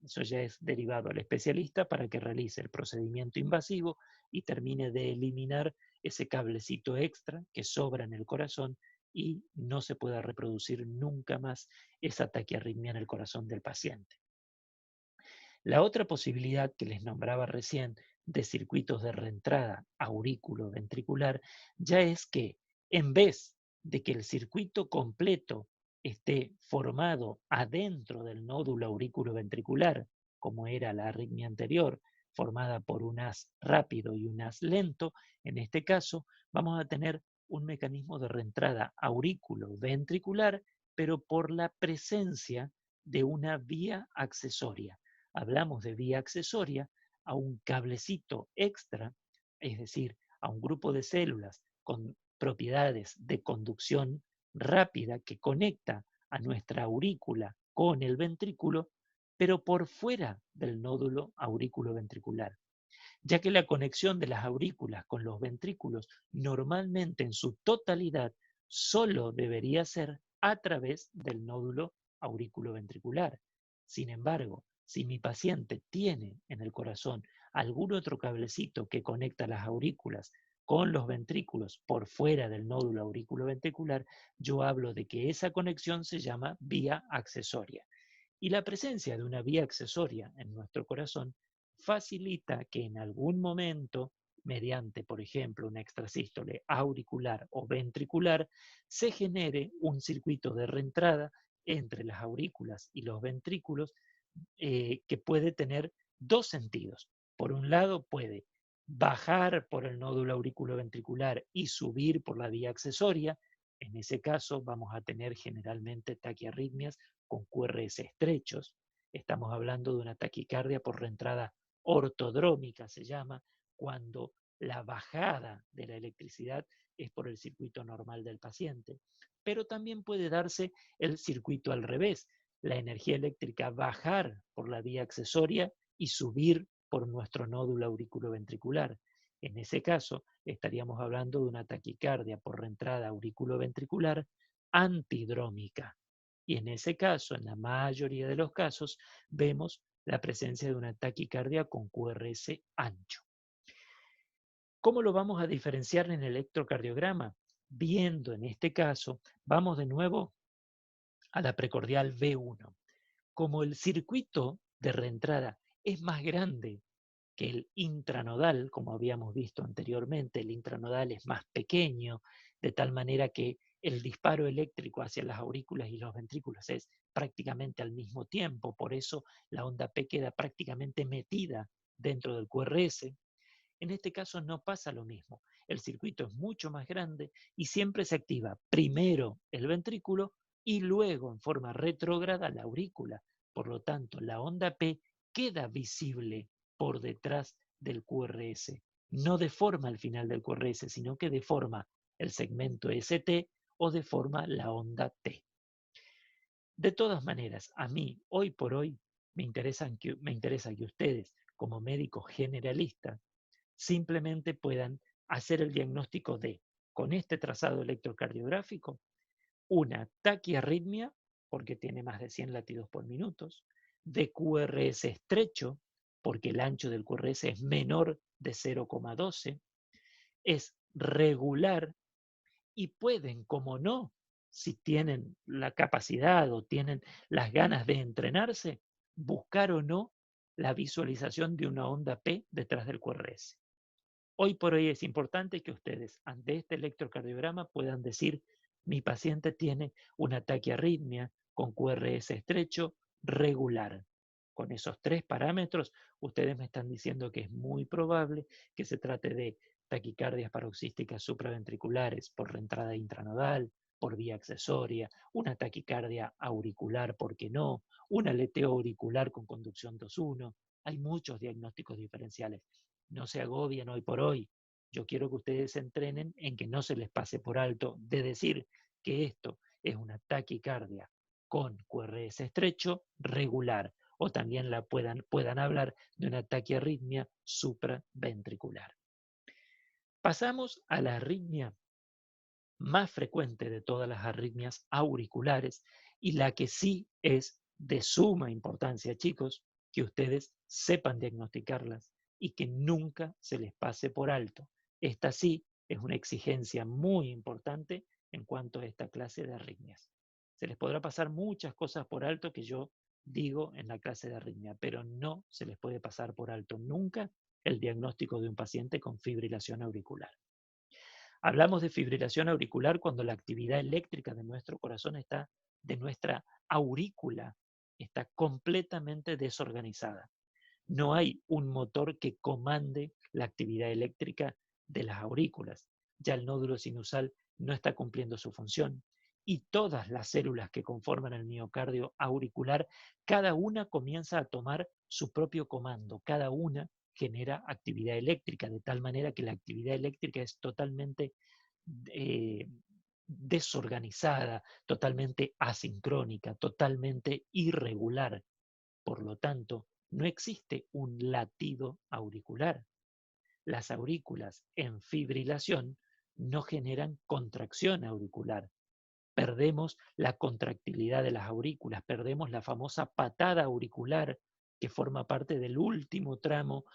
Speaker 1: Eso ya es derivado al especialista para que realice el procedimiento invasivo y termine de eliminar ese cablecito extra que sobra en el corazón y no se pueda reproducir nunca más esa taquiarritmia en el corazón del paciente. La otra posibilidad que les nombraba recién de circuitos de reentrada aurículo-ventricular ya es que en vez de que el circuito completo esté formado adentro del nódulo aurículo-ventricular, como era la arritmia anterior, formada por un haz rápido y un haz lento, en este caso vamos a tener un mecanismo de reentrada aurículo-ventricular, pero por la presencia de una vía accesoria. Hablamos de vía accesoria a un cablecito extra, es decir, a un grupo de células con propiedades de conducción rápida que conecta a nuestra aurícula con el ventrículo, pero por fuera del nódulo aurículo-ventricular, ya que la conexión de las aurículas con los ventrículos normalmente en su totalidad solo debería ser a través del nódulo aurículo-ventricular. Sin embargo, si mi paciente tiene en el corazón algún otro cablecito que conecta las aurículas con los ventrículos por fuera del nódulo auriculoventricular, yo hablo de que esa conexión se llama vía accesoria. Y la presencia de una vía accesoria en nuestro corazón facilita que en algún momento, mediante, por ejemplo, una extrasístole auricular o ventricular, se genere un circuito de reentrada entre las aurículas y los ventrículos que puede tener dos sentidos. Por un lado, puede bajar por el nódulo auriculoventricular y subir por la vía accesoria. En ese caso, vamos a tener generalmente taquiarritmias con QRS estrechos. Estamos hablando de una taquicardia por reentrada ortodrómica, se llama, cuando la bajada de la electricidad es por el circuito normal del paciente. Pero también puede darse el circuito al revés, la energía eléctrica bajar por la vía accesoria y subir por nuestro nódulo auriculoventricular. En ese caso, estaríamos hablando de una taquicardia por reentrada auriculoventricular antidrómica. Y en ese caso, en la mayoría de los casos, vemos la presencia de una taquicardia con QRS ancho. ¿Cómo lo vamos a diferenciar en el electrocardiograma? Viendo en este caso, vamos de nuevo a la precordial V1. Como el circuito de reentrada es más grande que el intranodal, como habíamos visto anteriormente, el intranodal es más pequeño, de tal manera que el disparo eléctrico hacia las aurículas y los ventrículos es prácticamente al mismo tiempo, por eso la onda P queda prácticamente metida dentro del QRS. En este caso no pasa lo mismo. El circuito es mucho más grande y siempre se activa primero el ventrículo y luego en forma retrógrada la aurícula. Por lo tanto, la onda P queda visible por detrás del QRS. No deforma el final del QRS, sino que deforma el segmento ST o deforma la onda T. De todas maneras, a mí, hoy por hoy, me interesa que ustedes, como médicos generalistas, simplemente puedan hacer el diagnóstico de, con este trazado electrocardiográfico, una taquiarritmia, porque tiene más de 100 latidos por minuto, de QRS estrecho, porque el ancho del QRS es menor de 0,12, es regular y pueden, como no, si tienen la capacidad o tienen las ganas de entrenarse, buscar o no la visualización de una onda P detrás del QRS. Hoy por hoy es importante que ustedes ante este electrocardiograma puedan decir, mi paciente tiene una taquiarritmia con QRS estrecho regular. Con esos tres parámetros, ustedes me están diciendo que es muy probable que se trate de taquicardias paroxísticas supraventriculares por reentrada intranodal, por vía accesoria, una taquicardia auricular, ¿por qué no? Un aleteo auricular con conducción 2-1. Hay muchos diagnósticos diferenciales. No se agobien hoy por hoy. Yo quiero que ustedes se entrenen en que no se les pase por alto de decir que esto es una taquicardia con QRS estrecho regular o también puedan hablar de una taquiarritmia supraventricular. Pasamos a la arritmia más frecuente de todas las arritmias auriculares y la que sí es de suma importancia, chicos, que ustedes sepan diagnosticarlas y que nunca se les pase por alto. Esta sí es una exigencia muy importante en cuanto a esta clase de arritmias. Se les podrá pasar muchas cosas por alto que yo digo en la clase de arritmia, pero no se les puede pasar por alto nunca el diagnóstico de un paciente con fibrilación auricular. Hablamos de fibrilación auricular cuando la actividad eléctrica de nuestro corazón está, de nuestra aurícula, está completamente desorganizada. No hay un motor que comande la actividad eléctrica de las aurículas. Ya el nódulo sinusal no está cumpliendo su función y todas las células que conforman el miocardio auricular, cada una comienza a tomar su propio comando, cada una genera actividad eléctrica, de tal manera que la actividad eléctrica es totalmente eh, desorganizada, totalmente asincrónica, totalmente irregular. Por lo tanto, no existe un latido auricular. Las aurículas en fibrilación no generan contracción auricular. Perdemos la contractilidad de las aurículas, perdemos la famosa patada auricular que forma parte del último tramo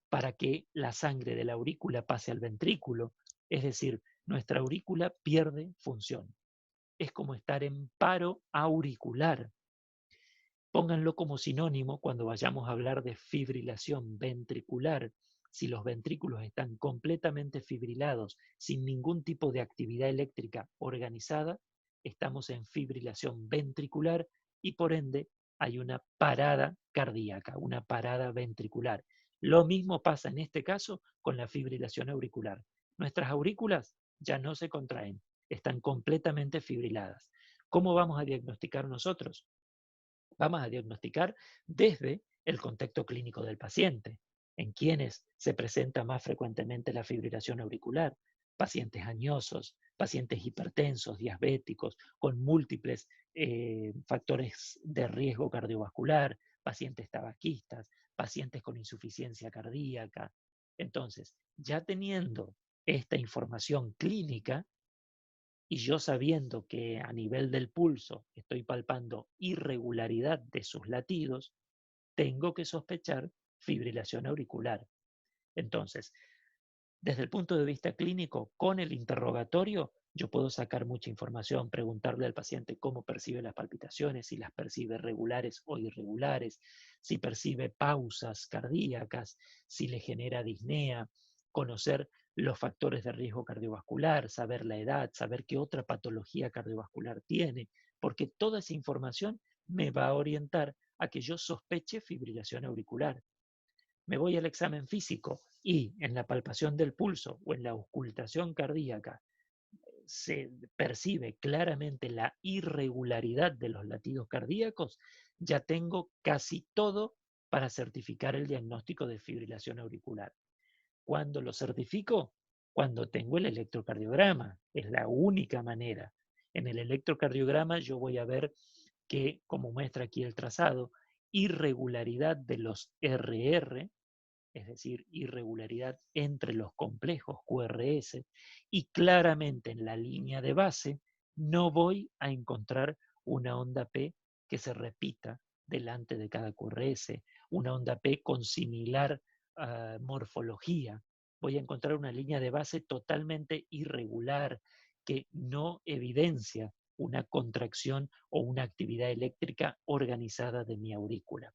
Speaker 1: para que la sangre de la aurícula pase al ventrículo. Es decir, nuestra aurícula pierde función. Es como estar en paro auricular. Pónganlo como sinónimo cuando vayamos a hablar de fibrilación ventricular. Si los ventrículos están completamente fibrilados, sin ningún tipo de actividad eléctrica organizada, estamos en fibrilación ventricular y por ende hay una parada cardíaca, una parada ventricular. Lo mismo pasa en este caso con la fibrilación auricular. Nuestras aurículas ya no se contraen, están completamente fibriladas. ¿Cómo vamos a diagnosticar nosotros? Vamos a diagnosticar desde el contexto clínico del paciente, en quienes se presenta más frecuentemente la fibrilación auricular, pacientes añosos, pacientes hipertensos, diabéticos, con múltiples factores de riesgo cardiovascular, pacientes tabaquistas, pacientes con insuficiencia cardíaca. Entonces, ya teniendo esta información clínica, y yo sabiendo que a nivel del pulso estoy palpando irregularidad de sus latidos, tengo que sospechar fibrilación auricular. Entonces, Desde el punto de vista clínico, con el interrogatorio, yo puedo sacar mucha información, preguntarle al paciente cómo percibe las palpitaciones, si las percibe regulares o irregulares, si percibe pausas cardíacas, si le genera disnea, conocer los factores de riesgo cardiovascular, saber la edad, saber qué otra patología cardiovascular tiene, porque toda esa información me va a orientar a que yo sospeche fibrilación auricular. Me voy al examen físico y en la palpación del pulso o en la auscultación cardíaca se percibe claramente la irregularidad de los latidos cardíacos, ya tengo casi todo para certificar el diagnóstico de fibrilación auricular. ¿Cuándo lo certifico? Cuando tengo el electrocardiograma. Es la única manera. En el electrocardiograma yo voy a ver que, como muestra aquí el trazado, irregularidad de los RR, es decir, irregularidad entre los complejos QRS, y claramente en la línea de base no voy a encontrar una onda P que se repita delante de cada QRS, una onda P con similar morfología. Voy a encontrar una línea de base totalmente irregular que no evidencia una contracción o una actividad eléctrica organizada de mi aurícula.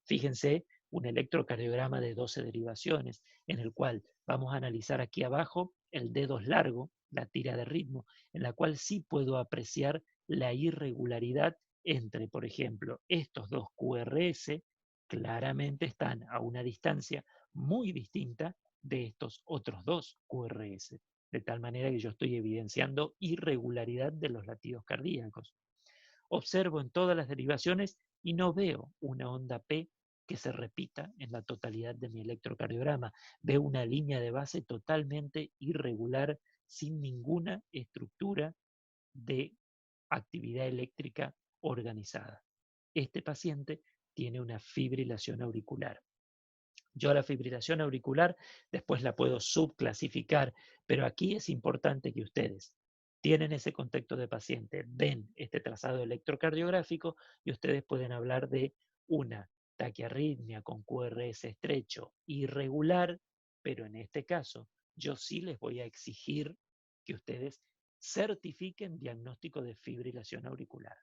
Speaker 1: Fíjense, un electrocardiograma de 12 derivaciones, en el cual vamos a analizar aquí abajo el dedo largo, la tira de ritmo, en la cual sí puedo apreciar la irregularidad entre, por ejemplo, estos dos QRS, claramente están a una distancia muy distinta de estos otros dos QRS, de tal manera que yo estoy evidenciando irregularidad de los latidos cardíacos. Observo en todas las derivaciones y no veo una onda P que se repita en la totalidad de mi electrocardiograma. Veo una línea de base totalmente irregular, sin ninguna estructura de actividad eléctrica organizada. Este paciente tiene una fibrilación auricular. Yo la fibrilación auricular después la puedo subclasificar, pero aquí es importante que ustedes tienen ese contexto de paciente, ven este trazado electrocardiográfico y ustedes pueden hablar de una taquiarritmia con QRS estrecho irregular, pero en este caso yo sí les voy a exigir que ustedes certifiquen diagnóstico de fibrilación auricular.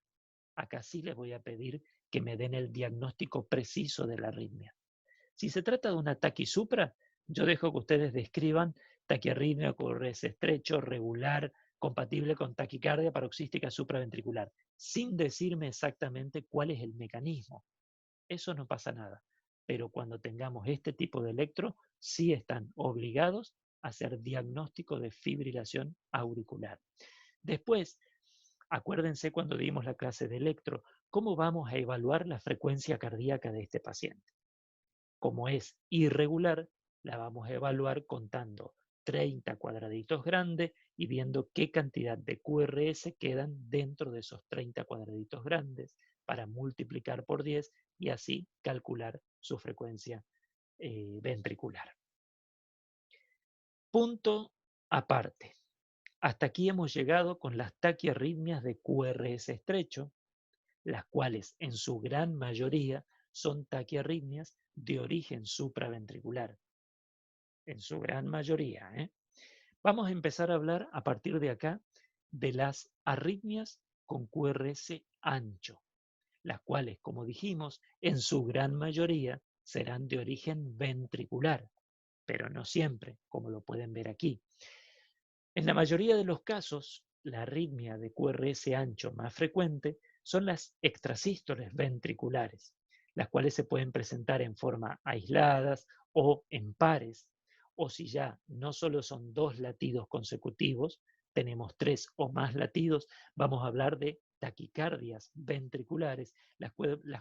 Speaker 1: Acá sí les voy a pedir que me den el diagnóstico preciso de la arritmia. Si se trata de una taquisupra, yo dejo que ustedes describan taquiarritmia, QRS estrecho, regular, compatible con taquicardia paroxística supraventricular, sin decirme exactamente cuál es el mecanismo. Eso no pasa nada. Pero cuando tengamos este tipo de electro, sí están obligados a hacer diagnóstico de fibrilación auricular. Después, acuérdense cuando dimos la clase de electro, cómo vamos a evaluar la frecuencia cardíaca de este paciente. Como es irregular, la vamos a evaluar contando 30 cuadraditos grandes y viendo qué cantidad de QRS quedan dentro de esos 30 cuadraditos grandes para multiplicar por 10 y así calcular su frecuencia ventricular. Punto aparte. Hasta aquí hemos llegado con las taquiarritmias de QRS estrecho, las cuales en su gran mayoría son taquiarritmias de origen supraventricular, en su gran mayoría. Vamos a empezar a hablar a partir de acá de las arritmias con QRS ancho, las cuales, como dijimos, en su gran mayoría serán de origen ventricular, pero no siempre, como lo pueden ver aquí. En la mayoría de los casos, la arritmia de QRS ancho más frecuente son las extrasístoles ventriculares, las cuales se pueden presentar en forma aisladas o en pares, o si ya no solo son 2 latidos consecutivos, tenemos 3 o más latidos, vamos a hablar de taquicardias ventriculares, las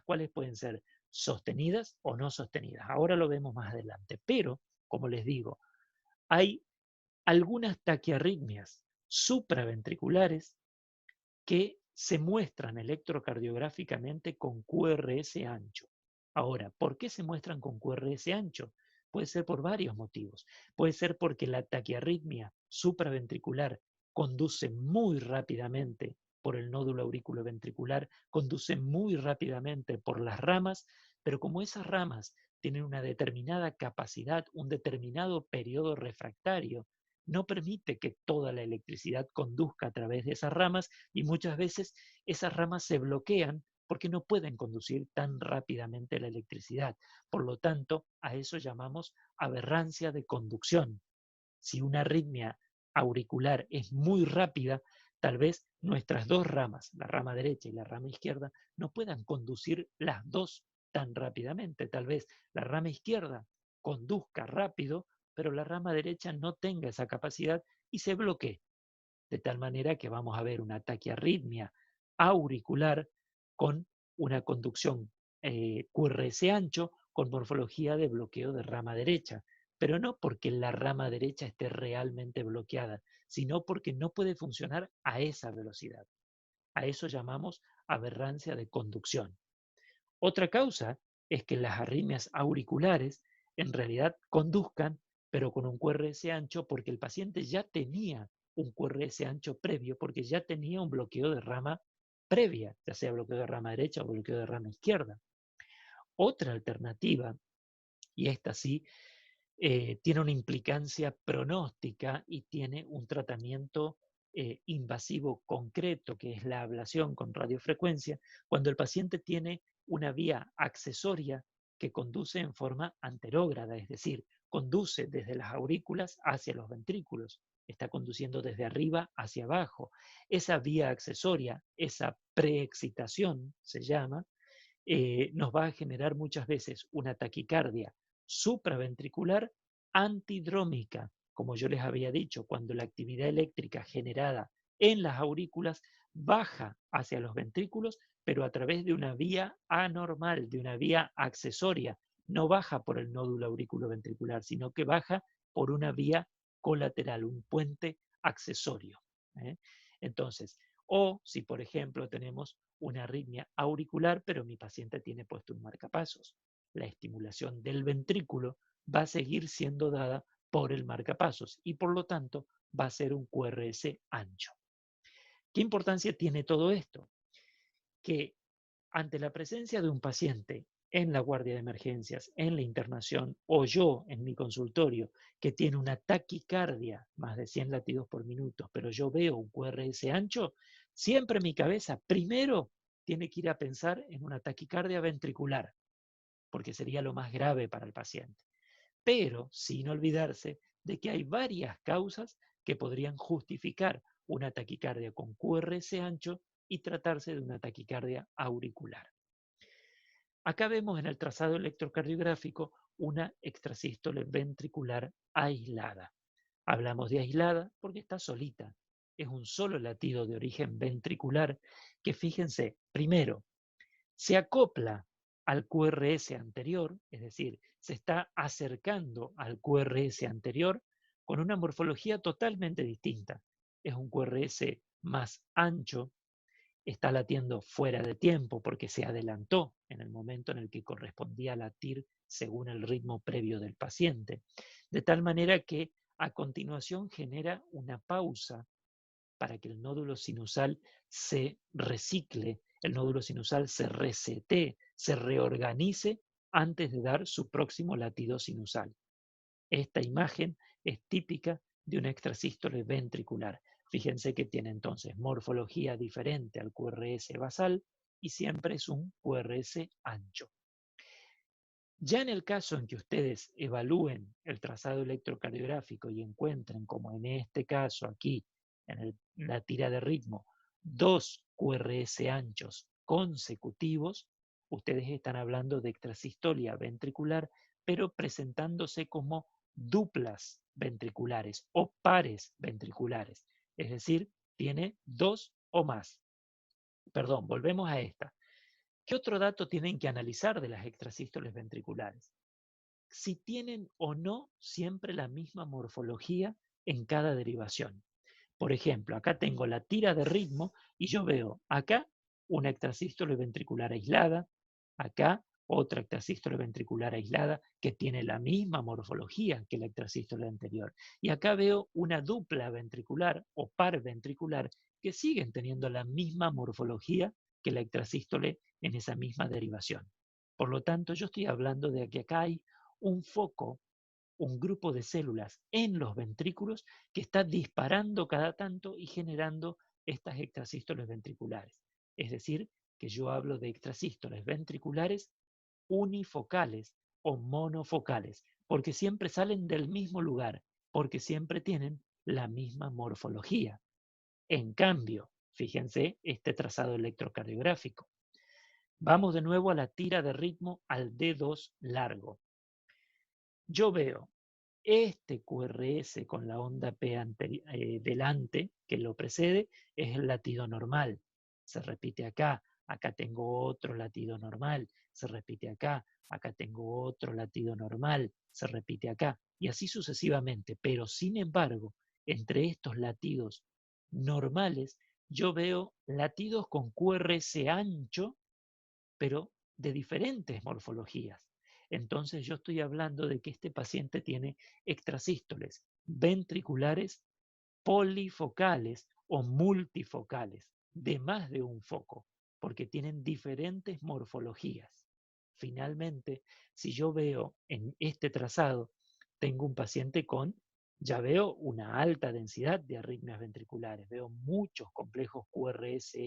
Speaker 1: cuales pueden ser sostenidas o no sostenidas. Ahora lo vemos más adelante, pero, como les digo, hay algunas taquiarritmias supraventriculares que se muestran electrocardiográficamente con QRS ancho. Ahora, ¿por qué se muestran con QRS ancho? Puede ser por varios motivos. Puede ser porque la taquiarritmia supraventricular conduce muy rápidamente por el nódulo auriculoventricular, conduce muy rápidamente por las ramas, pero como esas ramas tienen una determinada capacidad, un determinado periodo refractario. No permite que toda la electricidad conduzca a través de esas ramas y muchas veces esas ramas se bloquean porque no pueden conducir tan rápidamente la electricidad. Por lo tanto, a eso llamamos aberrancia de conducción. Si una arritmia auricular es muy rápida, tal vez nuestras dos ramas, la rama derecha y la rama izquierda, no puedan conducir las dos tan rápidamente. Tal vez la rama izquierda conduzca rápido, pero la rama derecha no tenga esa capacidad y se bloquee. De tal manera que vamos a ver una taquiarritmia auricular con una conducción QRS ancho con morfología de bloqueo de rama derecha, pero no porque la rama derecha esté realmente bloqueada, sino porque no puede funcionar a esa velocidad. A eso llamamos aberrancia de conducción. Otra causa es que las arritmias auriculares en realidad conduzcan, pero con un QRS ancho porque el paciente ya tenía un QRS ancho previo, porque ya tenía un bloqueo de rama previa, ya sea bloqueo de rama derecha o bloqueo de rama izquierda. Otra alternativa, y esta sí, tiene una implicancia pronóstica y tiene un tratamiento invasivo concreto, que es la ablación con radiofrecuencia, cuando el paciente tiene una vía accesoria que conduce en forma anterógrada, es decir, conduce desde las aurículas hacia los ventrículos, está conduciendo desde arriba hacia abajo. Esa vía accesoria, esa preexcitación se llama, nos va a generar muchas veces una taquicardia supraventricular antidrómica, como yo les había dicho, cuando la actividad eléctrica generada en las aurículas baja hacia los ventrículos, pero a través de una vía anormal, de una vía accesoria. No baja por el nódulo auriculoventricular, sino que baja por una vía colateral, un puente accesorio. ¿eh? Entonces, o si por ejemplo tenemos una arritmia auricular, pero mi paciente tiene puesto un marcapasos. La estimulación del ventrículo va a seguir siendo dada por el marcapasos y por lo tanto va a ser un QRS ancho. ¿Qué importancia tiene todo esto? Que ante la presencia de un paciente en la guardia de emergencias, en la internación, o yo en mi consultorio, que tiene una taquicardia, más de 100 latidos por minuto, pero yo veo un QRS ancho, siempre mi cabeza primero tiene que ir a pensar en una taquicardia ventricular, porque sería lo más grave para el paciente. Pero sin olvidarse de que hay varias causas que podrían justificar una taquicardia con QRS ancho y tratarse de una taquicardia auricular. Acá vemos en el trazado electrocardiográfico una extrasístole ventricular aislada. Hablamos de aislada porque está solita. Es un solo latido de origen ventricular que, fíjense, primero, se acopla al QRS anterior, es decir, se está acercando al QRS anterior con una morfología totalmente distinta. Es un QRS más ancho, está latiendo fuera de tiempo porque se adelantó en el momento en el que correspondía latir según el ritmo previo del paciente, de tal manera que a continuación genera una pausa para que el nódulo sinusal se recicle, el nódulo sinusal se resete, se reorganice antes de dar su próximo latido sinusal. Esta imagen es típica de una extrasístole ventricular. Fíjense que tiene entonces morfología diferente al QRS basal y siempre es un QRS ancho. Ya en el caso en que ustedes evalúen el trazado electrocardiográfico y encuentren, como en este caso aquí, en la tira de ritmo, dos QRS anchos consecutivos, ustedes están hablando de extrasistolia ventricular, pero presentándose como duplas ventriculares o pares ventriculares. Es decir, tiene dos o más. Perdón, volvemos a esta. ¿Qué otro dato tienen que analizar de las extrasístoles ventriculares? Si tienen o no siempre la misma morfología en cada derivación. Por ejemplo, acá tengo la tira de ritmo y yo veo acá una extrasístole ventricular aislada, acá otra extrasístole ventricular aislada que tiene la misma morfología que la extrasístole anterior. Y acá veo una dupla ventricular o par ventricular que siguen teniendo la misma morfología que la extrasístole en esa misma derivación. Por lo tanto, yo estoy hablando de que acá hay un foco, un grupo de células en los ventrículos que está disparando cada tanto y generando estas extrasístoles ventriculares. Es decir, que yo hablo de extrasístoles ventriculares unifocales o monofocales, porque siempre salen del mismo lugar, porque siempre tienen la misma morfología. En cambio, fíjense este trazado electrocardiográfico. Vamos de nuevo a la tira de ritmo al D2 largo. Yo veo este QRS con la onda P delante, que lo precede, es el latido normal. Se repite acá, acá tengo otro latido normal, se repite acá, acá tengo otro latido normal, se repite acá, y así sucesivamente. Pero sin embargo, entre estos latidos normales, yo veo latidos con QRS ancho, pero de diferentes morfologías. Entonces yo estoy hablando de que este paciente tiene extrasístoles ventriculares polifocales o multifocales, de más de un foco, porque tienen diferentes morfologías. Finalmente, si yo veo en este trazado, tengo un paciente con, ya veo una alta densidad de arritmias ventriculares, veo muchos complejos QRS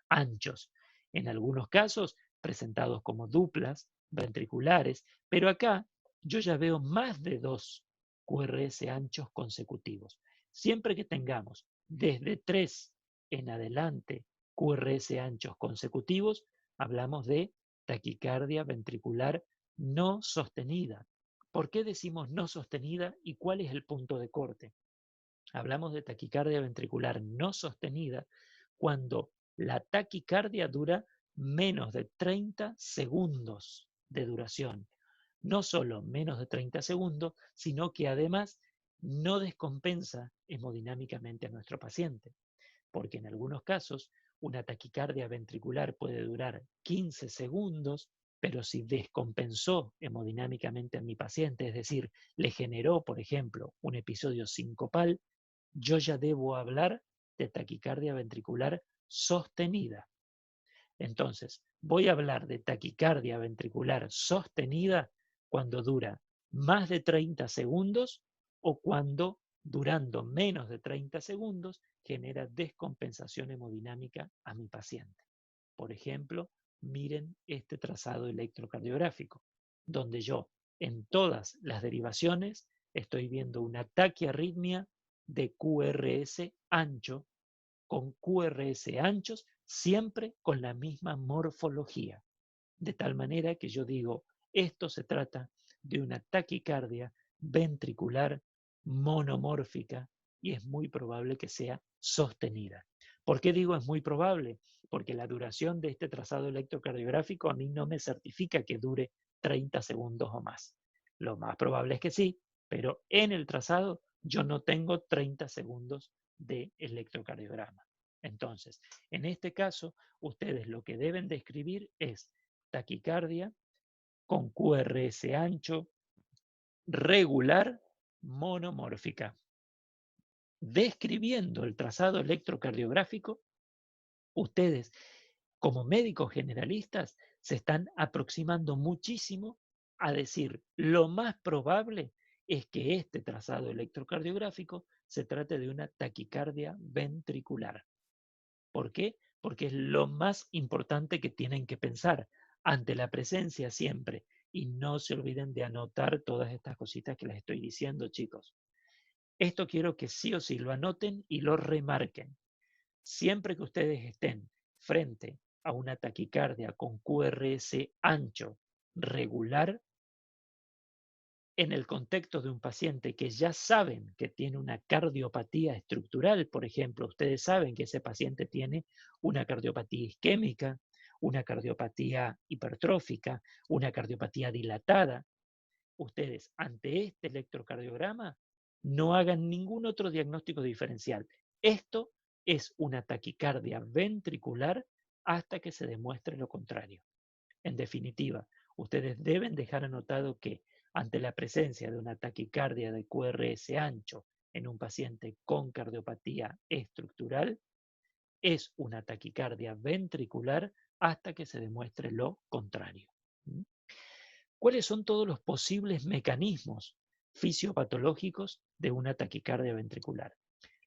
Speaker 1: anchos, en algunos casos presentados como duplas ventriculares, pero acá yo ya veo más de dos QRS anchos consecutivos. Siempre que tengamos desde 3 en adelante QRS anchos consecutivos, hablamos de taquicardia ventricular no sostenida. ¿Por qué decimos no sostenida y cuál es el punto de corte? Hablamos de taquicardia ventricular no sostenida cuando la taquicardia dura menos de 30 segundos de duración. No solo menos de 30 segundos, sino que además no descompensa hemodinámicamente a nuestro paciente, porque en algunos casos una taquicardia ventricular puede durar 15 segundos, pero si descompensó hemodinámicamente a mi paciente, es decir, le generó, por ejemplo, un episodio sincopal, yo ya debo hablar de taquicardia ventricular sostenida. Entonces, voy a hablar de taquicardia ventricular sostenida cuando dura más de 30 segundos o cuando, durando menos de 30 segundos, genera descompensación hemodinámica a mi paciente. Por ejemplo, miren este trazado electrocardiográfico, donde yo en todas las derivaciones estoy viendo una taquiarritmia de QRS ancho con QRS anchos, siempre con la misma morfología. De tal manera que yo digo, esto se trata de una taquicardia ventricular monomórfica y es muy probable que sea sostenida. ¿Por qué digo es muy probable? Porque la duración de este trazado electrocardiográfico a mí no me certifica que dure 30 segundos o más. Lo más probable es que sí, pero en el trazado yo no tengo 30 segundos de electrocardiograma. Entonces, en este caso, ustedes lo que deben describir es taquicardia con QRS ancho, regular, monomórfica. Describiendo el trazado electrocardiográfico, ustedes, como médicos generalistas, se están aproximando muchísimo a decir lo más probable es que este trazado electrocardiográfico se trate de una taquicardia ventricular. ¿Por qué? Porque es lo más importante que tienen que pensar ante la presencia siempre. Y no se olviden de anotar todas estas cositas que les estoy diciendo, chicos. Esto quiero que sí o sí lo anoten y lo remarquen. Siempre que ustedes estén frente a una taquicardia con QRS ancho regular, en el contexto de un paciente que ya saben que tiene una cardiopatía estructural, por ejemplo, ustedes saben que ese paciente tiene una cardiopatía isquémica, una cardiopatía hipertrófica, una cardiopatía dilatada, ustedes ante este electrocardiograma no hagan ningún otro diagnóstico diferencial. Esto es una taquicardia ventricular hasta que se demuestre lo contrario. En definitiva, ustedes deben dejar anotado que ante la presencia de una taquicardia de QRS ancho en un paciente con cardiopatía estructural, es una taquicardia ventricular hasta que se demuestre lo contrario. ¿Mm? ¿Cuáles son todos los posibles mecanismos fisiopatológicos de una taquicardia ventricular?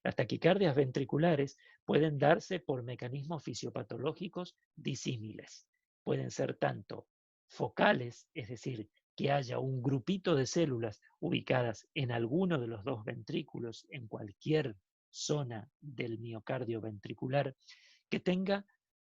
Speaker 1: Las taquicardias ventriculares pueden darse por mecanismos fisiopatológicos disímiles. Pueden ser tanto focales, es decir, que haya un grupito de células ubicadas en alguno de los dos ventrículos, en cualquier zona del miocardio ventricular, que tenga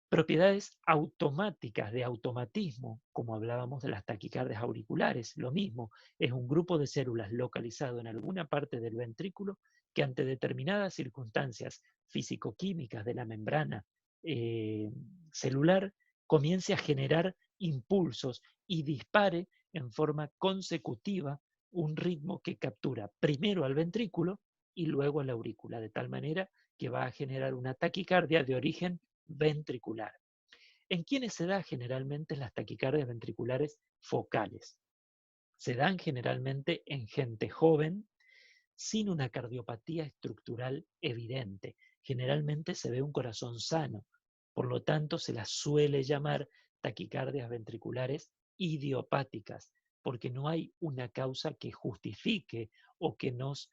Speaker 1: propiedades automáticas de automatismo, como hablábamos de las taquicardias auriculares, lo mismo, es un grupo de células localizado en alguna parte del ventrículo que ante determinadas circunstancias físico-químicas de la membrana eh, celular comience a generar impulsos y dispare en forma consecutiva un ritmo que captura primero al ventrículo y luego a la aurícula, de tal manera que va a generar una taquicardia de origen ventricular. ¿En quiénes se da generalmente las taquicardias ventriculares focales? Se dan generalmente en gente joven sin una cardiopatía estructural evidente. Generalmente se ve un corazón sano, por lo tanto se las suele llamar taquicardias ventriculares idiopáticas, porque no hay una causa que justifique o que nos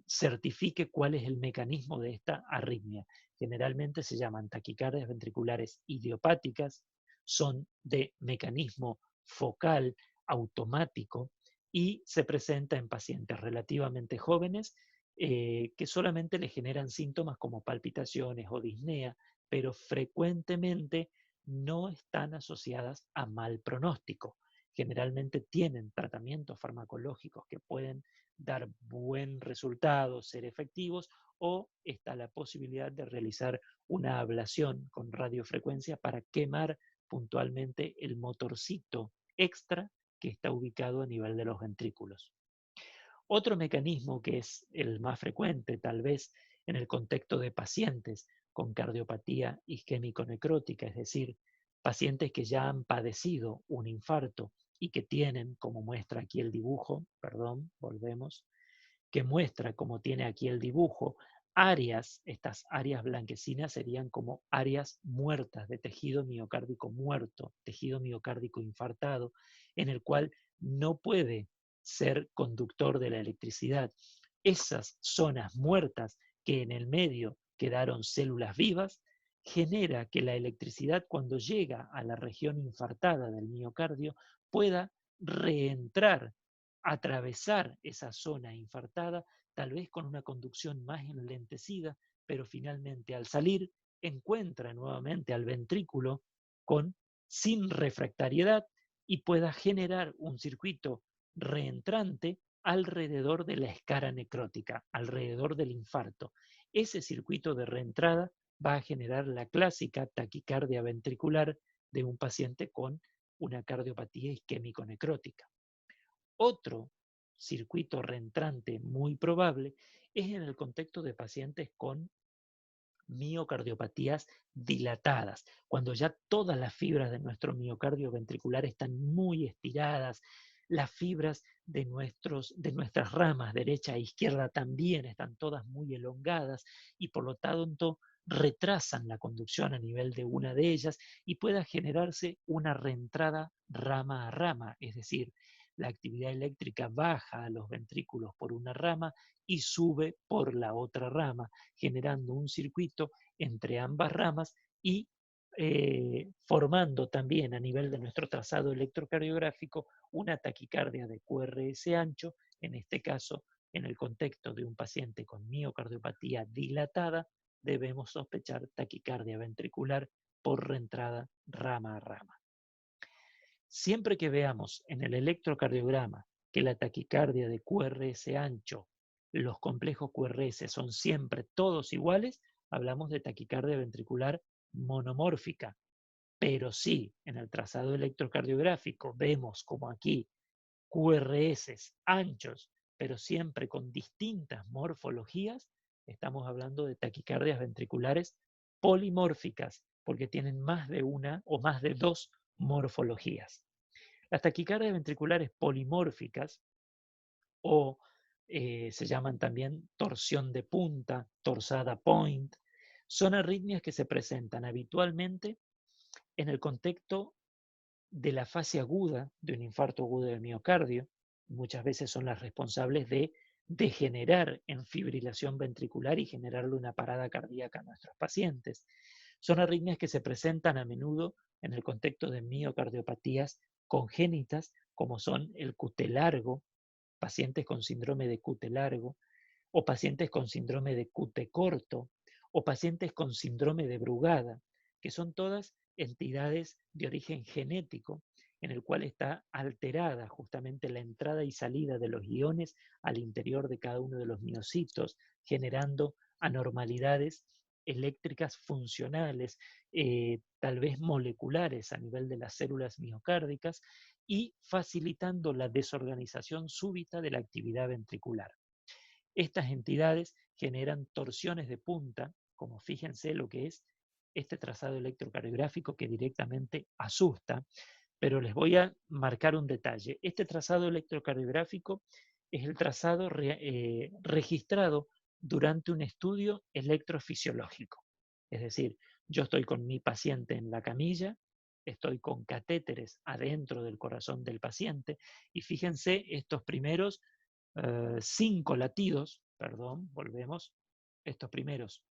Speaker 1: certifique cuál es el mecanismo de esta arritmia. Generalmente se llaman taquicardias ventriculares idiopáticas, son de mecanismo focal automático y se presenta en pacientes relativamente jóvenes que solamente le generan síntomas como palpitaciones o disnea, pero frecuentemente no están asociadas a mal pronóstico. Generalmente tienen tratamientos farmacológicos que pueden dar buen resultado, ser efectivos, o está la posibilidad de realizar una ablación con radiofrecuencia para quemar puntualmente el motorcito extra que está ubicado a nivel de los ventrículos. Otro mecanismo que es el más frecuente, tal vez en el contexto de pacientes con cardiopatía isquémico-necrótica, es decir, pacientes que ya han padecido un infarto y que tienen, como muestra aquí el dibujo, perdón, volvemos, que muestra, como tiene aquí el dibujo, áreas, estas áreas blanquecinas serían como áreas muertas de tejido miocárdico muerto, tejido miocárdico infartado, en el cual no puede ser conductor de la electricidad. Esas zonas muertas que en el medio quedaron células vivas, genera que la electricidad cuando llega a la región infartada del miocardio pueda reentrar, atravesar esa zona infartada, tal vez con una conducción más enlentecida, pero finalmente al salir encuentra nuevamente al ventrículo sin refractariedad y pueda generar un circuito reentrante alrededor de la escara necrótica, alrededor del infarto. Ese circuito de reentrada va a generar la clásica taquicardia ventricular de un paciente con una cardiopatía isquémico-necrótica. Otro circuito reentrante muy probable es en el contexto de pacientes con miocardiopatías dilatadas, cuando ya todas las fibras de nuestro miocardio ventricular están muy estiradas, las fibras de nuestras ramas derecha e izquierda también están todas muy elongadas y por lo tanto retrasan la conducción a nivel de una de ellas y pueda generarse una reentrada rama a rama, es decir, la actividad eléctrica baja a los ventrículos por una rama y sube por la otra rama, generando un circuito entre ambas ramas y formando también a nivel de nuestro trazado electrocardiográfico una taquicardia de QRS ancho, en este caso, en el contexto de un paciente con miocardiopatía dilatada, debemos sospechar taquicardia ventricular por reentrada rama a rama. Siempre que veamos en el electrocardiograma que la taquicardia de QRS ancho, los complejos QRS son siempre todos iguales, hablamos de taquicardia ventricular monomórfica. Pero si en el trazado electrocardiográfico vemos como aquí QRS anchos, pero siempre con distintas morfologías, estamos hablando de taquicardias ventriculares polimórficas, porque tienen más de una o más de dos morfologías. Las taquicardias ventriculares polimórficas o se llaman también torsión de punta, torsada point, son arritmias que se presentan habitualmente en el contexto de la fase aguda de un infarto agudo de miocardio. Muchas veces son las responsables de degenerar en fibrilación ventricular y generarle una parada cardíaca a nuestros pacientes. Son arritmias que se presentan a menudo en el contexto de miocardiopatías congénitas, como son el QT largo, pacientes con síndrome de QT largo, o pacientes con síndrome de QT corto, o pacientes con síndrome de Brugada, que son todas entidades de origen genético, en el cual está alterada justamente la entrada y salida de los iones al interior de cada uno de los miocitos, generando anormalidades eléctricas funcionales, tal vez moleculares a nivel de las células miocárdicas y facilitando la desorganización súbita de la actividad ventricular. Estas entidades generan torsiones de punta, como fíjense lo que es este trazado electrocardiográfico que directamente asusta, pero les voy a marcar un detalle. Este trazado electrocardiográfico es el trazado registrado durante un estudio electrofisiológico. Es decir, yo estoy con mi paciente en la camilla, estoy con catéteres adentro del corazón del paciente y fíjense estos primeros 5 latidos, perdón, volvemos, estos primeros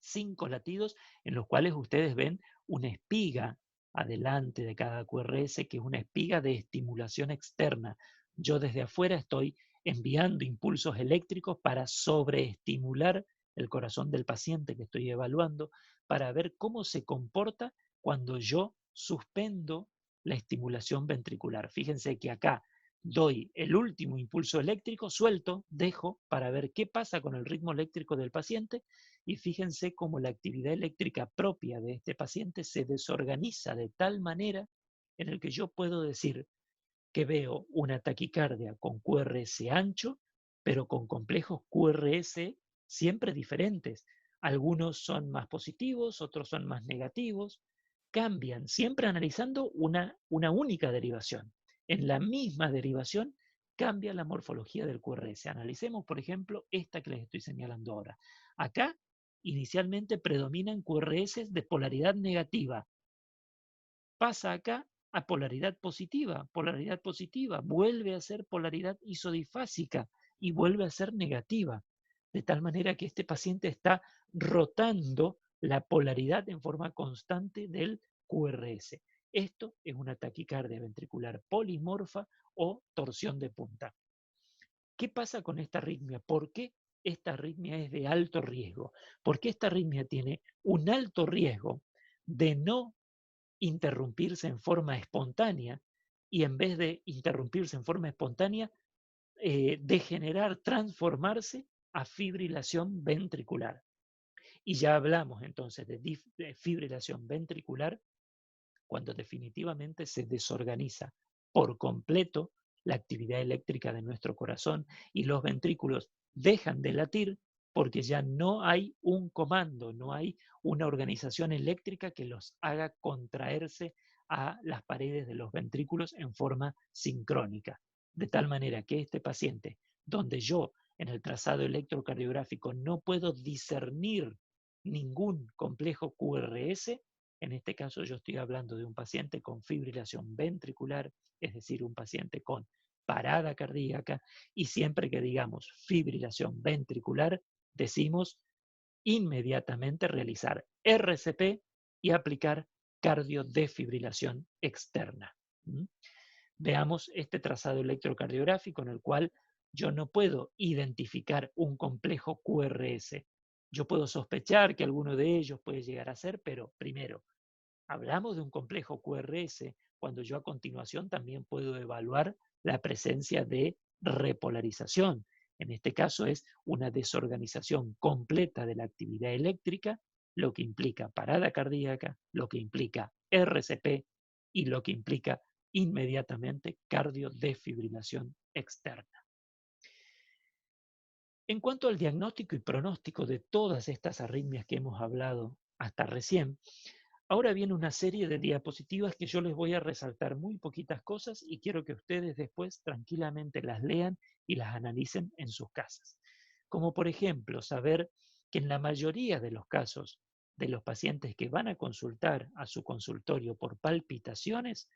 Speaker 1: 5 latidos en los cuales ustedes ven una espiga adelante de cada QRS, que es una espiga de estimulación externa. Yo desde afuera estoy enviando impulsos eléctricos para sobreestimular el corazón del paciente que estoy evaluando, para ver cómo se comporta cuando yo suspendo la estimulación ventricular. Fíjense que acá doy el último impulso eléctrico, suelto, dejo para ver qué pasa con el ritmo eléctrico del paciente y fíjense cómo la actividad eléctrica propia de este paciente se desorganiza de tal manera en el que yo puedo decir que veo una taquicardia con QRS ancho, pero con complejos QRS siempre diferentes. Algunos son más positivos, otros son más negativos, cambian, siempre analizando una única derivación. En la misma derivación cambia la morfología del QRS. Analicemos, por ejemplo, esta que les estoy señalando ahora. Acá, inicialmente predominan QRS de polaridad negativa. Pasa acá a polaridad positiva, vuelve a ser polaridad isodifásica y vuelve a ser negativa. De tal manera que este paciente está rotando la polaridad en forma constante del QRS. Esto es una taquicardia ventricular polimorfa o torsión de punta. ¿Qué pasa con esta arritmia? ¿Por qué esta arritmia es de alto riesgo? Porque esta arritmia tiene un alto riesgo de no interrumpirse en forma espontánea y en vez de interrumpirse en forma espontánea, degenerar, transformarse a fibrilación ventricular. Y ya hablamos entonces de fibrilación ventricular cuando definitivamente se desorganiza por completo la actividad eléctrica de nuestro corazón y los ventrículos dejan de latir porque ya no hay un comando, no hay una organización eléctrica que los haga contraerse a las paredes de los ventrículos en forma sincrónica. De tal manera que este paciente, donde yo en el trazado electrocardiográfico no puedo discernir ningún complejo QRS, en este caso yo estoy hablando de un paciente con fibrilación ventricular, es decir, un paciente con parada cardíaca, y siempre que digamos fibrilación ventricular, decimos inmediatamente realizar RCP y aplicar cardiodefibrilación externa. Veamos este trazado electrocardiográfico en el cual yo no puedo identificar un complejo QRS. Yo puedo sospechar que alguno de ellos puede llegar a ser, pero primero, hablamos de un complejo QRS cuando yo a continuación también puedo evaluar la presencia de repolarización. En este caso es una desorganización completa de la actividad eléctrica, lo que implica parada cardíaca, lo que implica RCP y lo que implica inmediatamente cardiodefibrilación externa. En cuanto al diagnóstico y pronóstico de todas estas arritmias que hemos hablado hasta recién, ahora viene una serie de diapositivas que yo les voy a resaltar muy poquitas cosas y quiero que ustedes después tranquilamente las lean y las analicen en sus casas. Como por ejemplo, saber que en la mayoría de los casos de los pacientes que van a consultar a su consultorio por palpitaciones,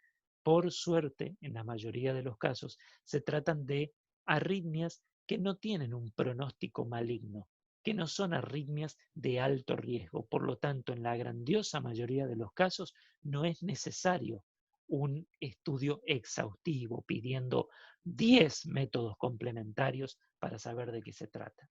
Speaker 1: por suerte, en la mayoría de los casos, se tratan de arritmias que no tienen un pronóstico maligno, que no son arritmias de alto riesgo. Por lo tanto, en la grandiosa mayoría de los casos, no es necesario un estudio exhaustivo pidiendo 10 métodos complementarios para saber de qué se trata.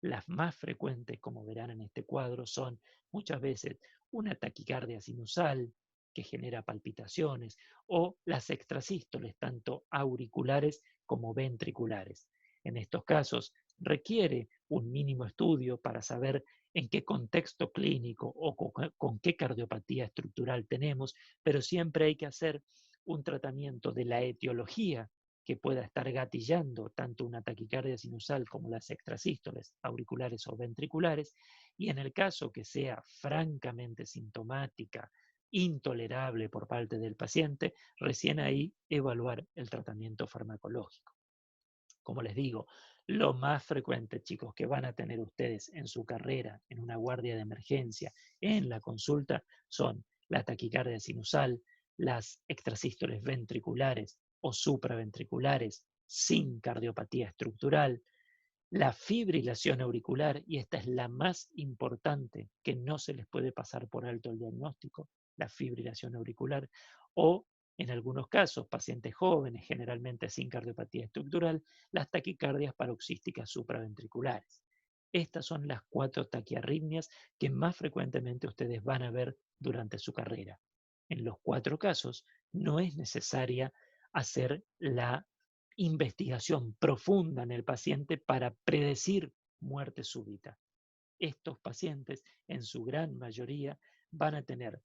Speaker 1: Las más frecuentes, como verán en este cuadro, son muchas veces una taquicardia sinusal que genera palpitaciones o las extrasístoles, tanto auriculares como ventriculares. En estos casos requiere un mínimo estudio para saber en qué contexto clínico o con qué cardiopatía estructural tenemos, pero siempre hay que hacer un tratamiento de la etiología que pueda estar gatillando tanto una taquicardia sinusal como las extrasístoles auriculares o ventriculares, y en el caso que sea francamente sintomática, intolerable por parte del paciente, recién ahí evaluar el tratamiento farmacológico. Como les digo, lo más frecuente, chicos, que van a tener ustedes en su carrera, en una guardia de emergencia, en la consulta, son la taquicardia sinusal, las extrasístoles ventriculares o supraventriculares sin cardiopatía estructural, la fibrilación auricular, y esta es la más importante, que no se les puede pasar por alto el diagnóstico, la fibrilación auricular, o en algunos casos, pacientes jóvenes, generalmente sin cardiopatía estructural, las taquicardias paroxísticas supraventriculares. Estas son las 4 taquiarritmias que más frecuentemente ustedes van a ver durante su carrera. En los 4 casos no es necesaria hacer la investigación profunda en el paciente para predecir muerte súbita. Estos pacientes, en su gran mayoría, van a tener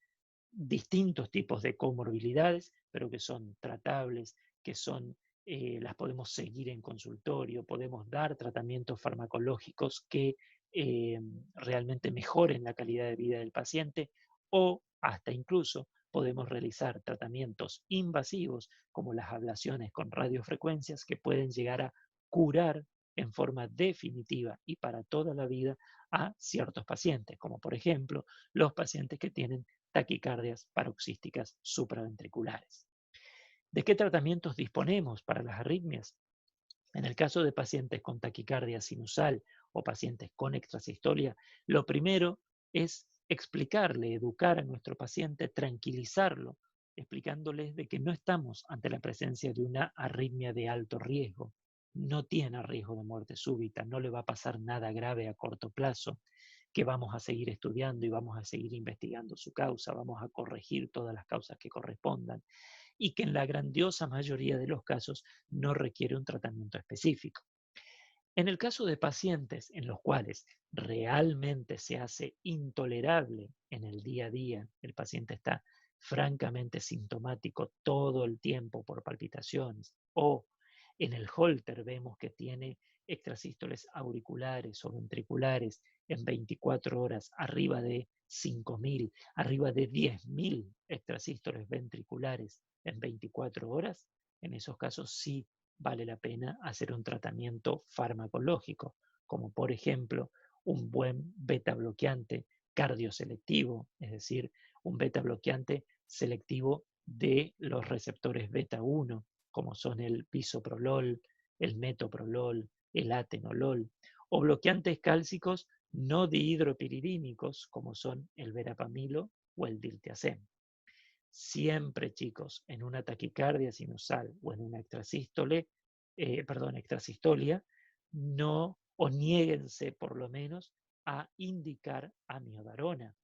Speaker 1: distintos tipos de comorbilidades, pero que son tratables, que son, las podemos seguir en consultorio, podemos dar tratamientos farmacológicos que eh, realmente mejoren la calidad de vida del paciente, o hasta incluso podemos realizar tratamientos invasivos como las ablaciones con radiofrecuencias que pueden llegar a curar en forma definitiva y para toda la vida a ciertos pacientes, como por ejemplo los pacientes que tienen taquicardias paroxísticas supraventriculares. ¿De qué tratamientos disponemos para las arritmias? En el caso de pacientes con taquicardia sinusal o pacientes con extrasistolia, lo primero es explicarle, educar a nuestro paciente, tranquilizarlo, explicándoles de que no estamos ante la presencia de una arritmia de alto riesgo, no tiene riesgo de muerte súbita, no le va a pasar nada grave a corto plazo, que vamos a seguir estudiando y vamos a seguir investigando su causa, vamos a corregir todas las causas que correspondan, y que en la grandiosa mayoría de los casos no requiere un tratamiento específico. En el caso de pacientes en los cuales realmente se hace intolerable en el día a día, el paciente está francamente sintomático todo el tiempo por palpitaciones, o en el Holter vemos que tiene extrasístoles auriculares o ventriculares en 24 horas arriba de 5.000, arriba de 10.000 extrasístoles ventriculares en 24 horas, en esos casos sí vale la pena hacer un tratamiento farmacológico, como por ejemplo un buen beta bloqueante cardioselectivo, es decir, un beta bloqueante selectivo de los receptores beta 1, como son el bisoprolol, el metoprolol, el atenolol, o bloqueantes cálcicos no dihidropiridínicos, como son el verapamilo o el diltiazem. Siempre, chicos, en una taquicardia sinusal o en una extrasistolia, no o niéguense por lo menos a indicar amiodarona.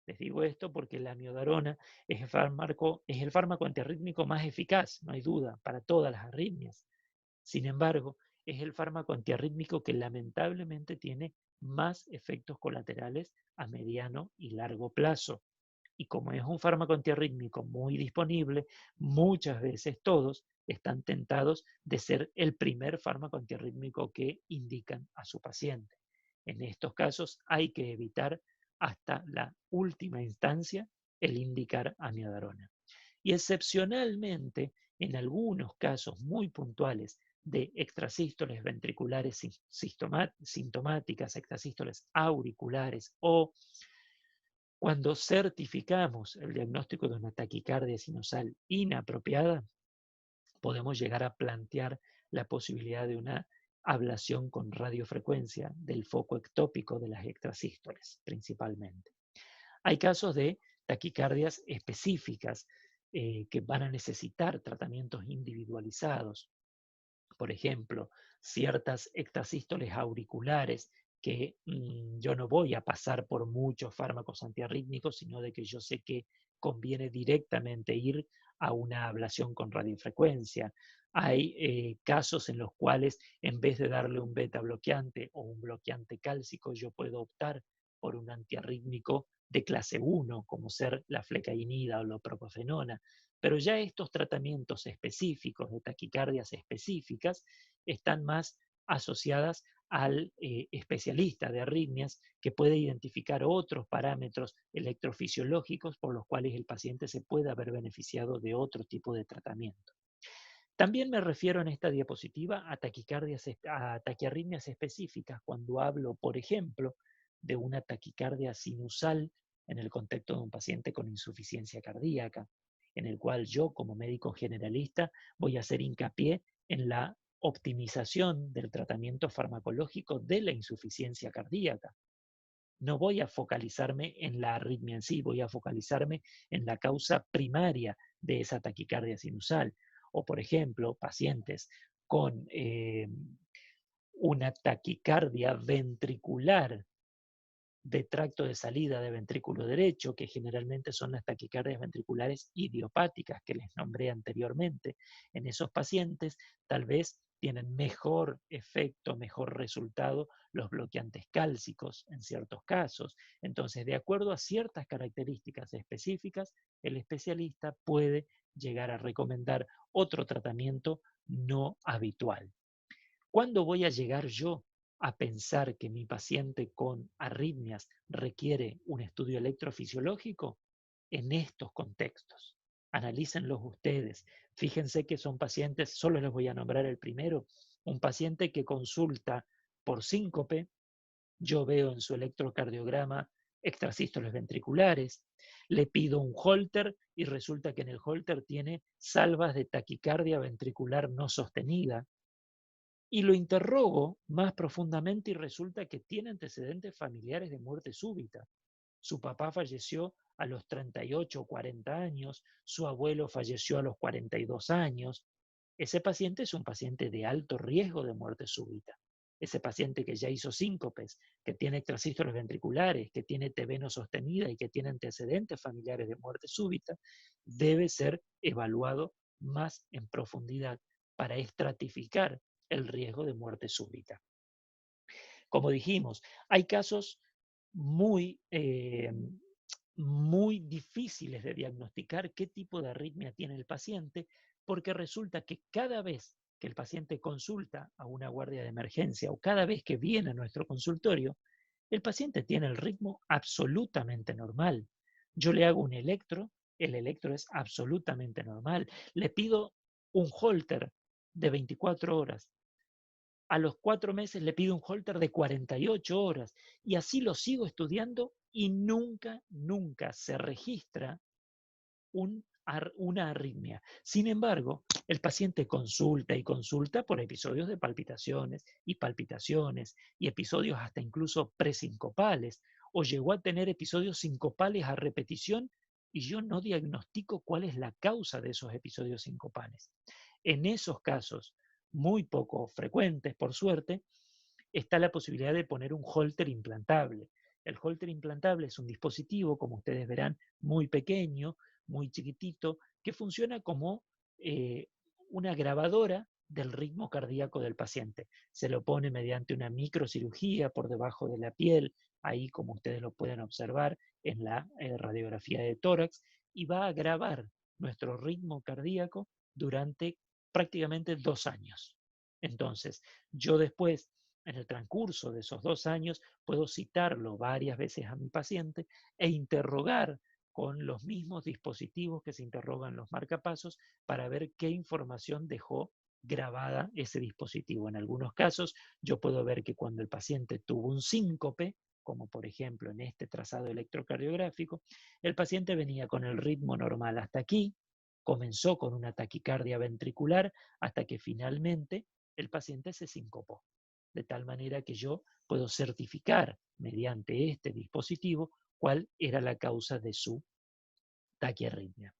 Speaker 1: Les digo esto porque la amiodarona es el fármaco antiarrítmico más eficaz, no hay duda, para todas las arritmias. Sin embargo, es el fármaco antiarrítmico que lamentablemente tiene más efectos colaterales a mediano y largo plazo. Y como es un fármaco antiarrítmico muy disponible, muchas veces todos están tentados de ser el primer fármaco antiarrítmico que indican a su paciente. En estos casos hay que evitar hasta la última instancia el indicar amiodarona. Y excepcionalmente, en algunos casos muy puntuales de extrasístoles ventriculares sintomáticas, extrasístoles auriculares o Cuando certificamos el diagnóstico de una taquicardia sinusal inapropiada, podemos llegar a plantear la posibilidad de una ablación con radiofrecuencia del foco ectópico de las extrasístoles, principalmente. Hay casos de taquicardias específicas que van a necesitar tratamientos individualizados. Por ejemplo, ciertas extrasístoles auriculares que yo no voy a pasar por muchos fármacos antiarrítmicos, sino de que yo sé que conviene directamente ir a una ablación con radiofrecuencia. Hay casos en los cuales en vez de darle un beta bloqueante o un bloqueante cálcico, yo puedo optar por un antiarrítmico de clase 1, como ser la flecainida o la propofenona. Pero ya estos tratamientos específicos de taquicardias específicas están más asociadas al especialista de arritmias que puede identificar otros parámetros electrofisiológicos por los cuales el paciente se puede haber beneficiado de otro tipo de tratamiento. También me refiero en esta diapositiva a a taquiarritmias específicas cuando hablo, por ejemplo, de una taquicardia sinusal en el contexto de un paciente con insuficiencia cardíaca, en el cual yo como médico generalista voy a hacer hincapié en la optimización del tratamiento farmacológico de la insuficiencia cardíaca. No voy a focalizarme en la arritmia en sí, voy a focalizarme en la causa primaria de esa taquicardia sinusal. O, por ejemplo, pacientes con una taquicardia ventricular de tracto de salida de ventrículo derecho, que generalmente son las taquicardias ventriculares idiopáticas que les nombré anteriormente. En esos pacientes tal vez tienen mejor efecto, mejor resultado los bloqueantes cálcicos en ciertos casos. Entonces, de acuerdo a ciertas características específicas, el especialista puede llegar a recomendar otro tratamiento no habitual. ¿Cuándo voy a llegar yo a pensar que mi paciente con arritmias requiere un estudio electrofisiológico? En estos contextos. Analícenlos ustedes. Fíjense que son pacientes, solo les voy a nombrar el primero, un paciente que consulta por síncope, yo veo en su electrocardiograma extrasístoles ventriculares, le pido un holter y resulta que en el holter tiene salvas de taquicardia ventricular no sostenida, y lo interrogo más profundamente y resulta que tiene antecedentes familiares de muerte súbita. Su papá falleció a los 38 o 40 años, su abuelo falleció a los 42 años. Ese paciente es un paciente de alto riesgo de muerte súbita. Ese paciente que ya hizo síncopes, que tiene extrasístoles ventriculares, que tiene TB no sostenida y que tiene antecedentes familiares de muerte súbita, debe ser evaluado más en profundidad para estratificar el riesgo de muerte súbita. Como dijimos, hay casos muy, muy difíciles de diagnosticar qué tipo de arritmia tiene el paciente, porque resulta que cada vez que el paciente consulta a una guardia de emergencia o cada vez que viene a nuestro consultorio, el paciente tiene el ritmo absolutamente normal. Yo le hago un electro, el electro es absolutamente normal. Le pido un holter de 24 horas, a los 4 meses le pido un holter de 48 horas y así lo sigo estudiando y nunca, nunca se registra una arritmia. Sin embargo, el paciente consulta y consulta por episodios de palpitaciones y episodios hasta incluso presincopales o llegó a tener episodios sincopales a repetición y yo no diagnostico cuál es la causa de esos episodios sincopales. En esos casos, muy poco frecuentes, por suerte, está la posibilidad de poner un holter implantable. El holter implantable es un dispositivo, como ustedes verán, muy pequeño, muy chiquitito, que funciona como una grabadora del ritmo cardíaco del paciente. Se lo pone mediante una microcirugía por debajo de la piel, ahí como ustedes lo pueden observar en la radiografía de tórax, y va a grabar nuestro ritmo cardíaco durante prácticamente 2 años. Entonces, yo después, en el transcurso de esos 2 años, puedo citarlo varias veces a mi paciente e interrogar con los mismos dispositivos que se interrogan los marcapasos para ver qué información dejó grabada ese dispositivo. En algunos casos, yo puedo ver que cuando el paciente tuvo un síncope, como por ejemplo en este trazado electrocardiográfico, el paciente venía con el ritmo normal hasta aquí, comenzó con una taquicardia ventricular hasta que finalmente el paciente se sincopó. De tal manera que yo puedo certificar mediante este dispositivo cuál era la causa de su taquiarritmia.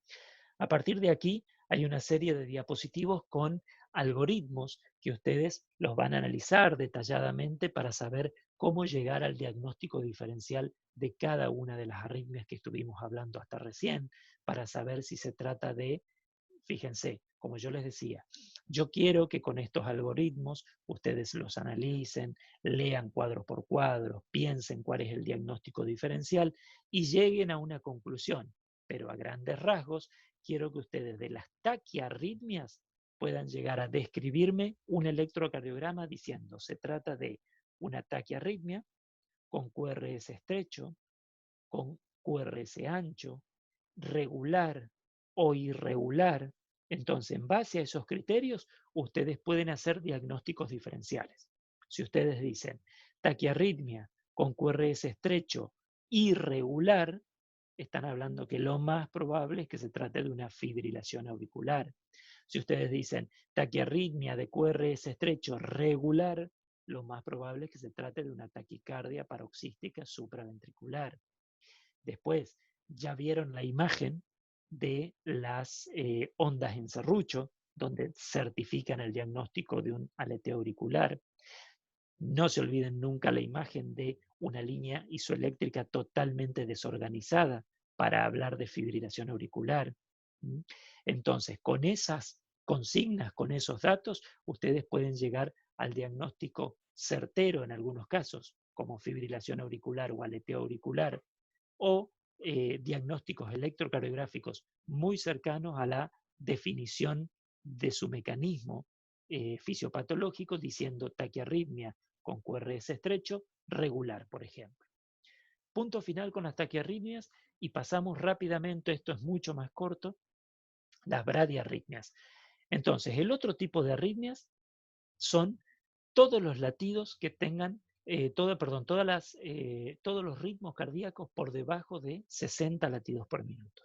Speaker 1: A partir de aquí hay una serie de diapositivos con algoritmos que ustedes los van a analizar detalladamente para saber cómo llegar al diagnóstico diferencial de cada una de las arritmias que estuvimos hablando hasta recién, para saber si se trata de, fíjense, como yo les decía, yo quiero que con estos algoritmos ustedes los analicen, lean cuadro por cuadro, piensen cuál es el diagnóstico diferencial y lleguen a una conclusión. Pero a grandes rasgos, quiero que ustedes de las taquiarritmias puedan llegar a describirme un electrocardiograma diciendo, se trata de una taquiarritmia con QRS estrecho, con QRS ancho, regular o irregular. Entonces, en base a esos criterios, ustedes pueden hacer diagnósticos diferenciales. Si ustedes dicen taquiarritmia con QRS estrecho, irregular, están hablando que lo más probable es que se trate de una fibrilación auricular. Si ustedes dicen taquiarritmia de QRS estrecho regular, lo más probable es que se trate de una taquicardia paroxística supraventricular. Después, ya vieron la imagen de las ondas en serrucho, donde certifican el diagnóstico de un aleteo auricular. No se olviden nunca la imagen de una línea isoeléctrica totalmente desorganizada para hablar de fibrilación auricular. Entonces, con esas consignas, con esos datos, ustedes pueden llegar al diagnóstico certero en algunos casos, como fibrilación auricular o aleteo auricular, o diagnósticos electrocardiográficos muy cercanos a la definición de su mecanismo fisiopatológico, diciendo taquiarritmia con QRS estrecho, regular, por ejemplo. Punto final con las taquiarritmias y pasamos rápidamente, esto es mucho más corto, las bradiarritmias. Entonces, el otro tipo de arritmias son todos los latidos que tengan, todos los ritmos cardíacos por debajo de 60 latidos por minuto.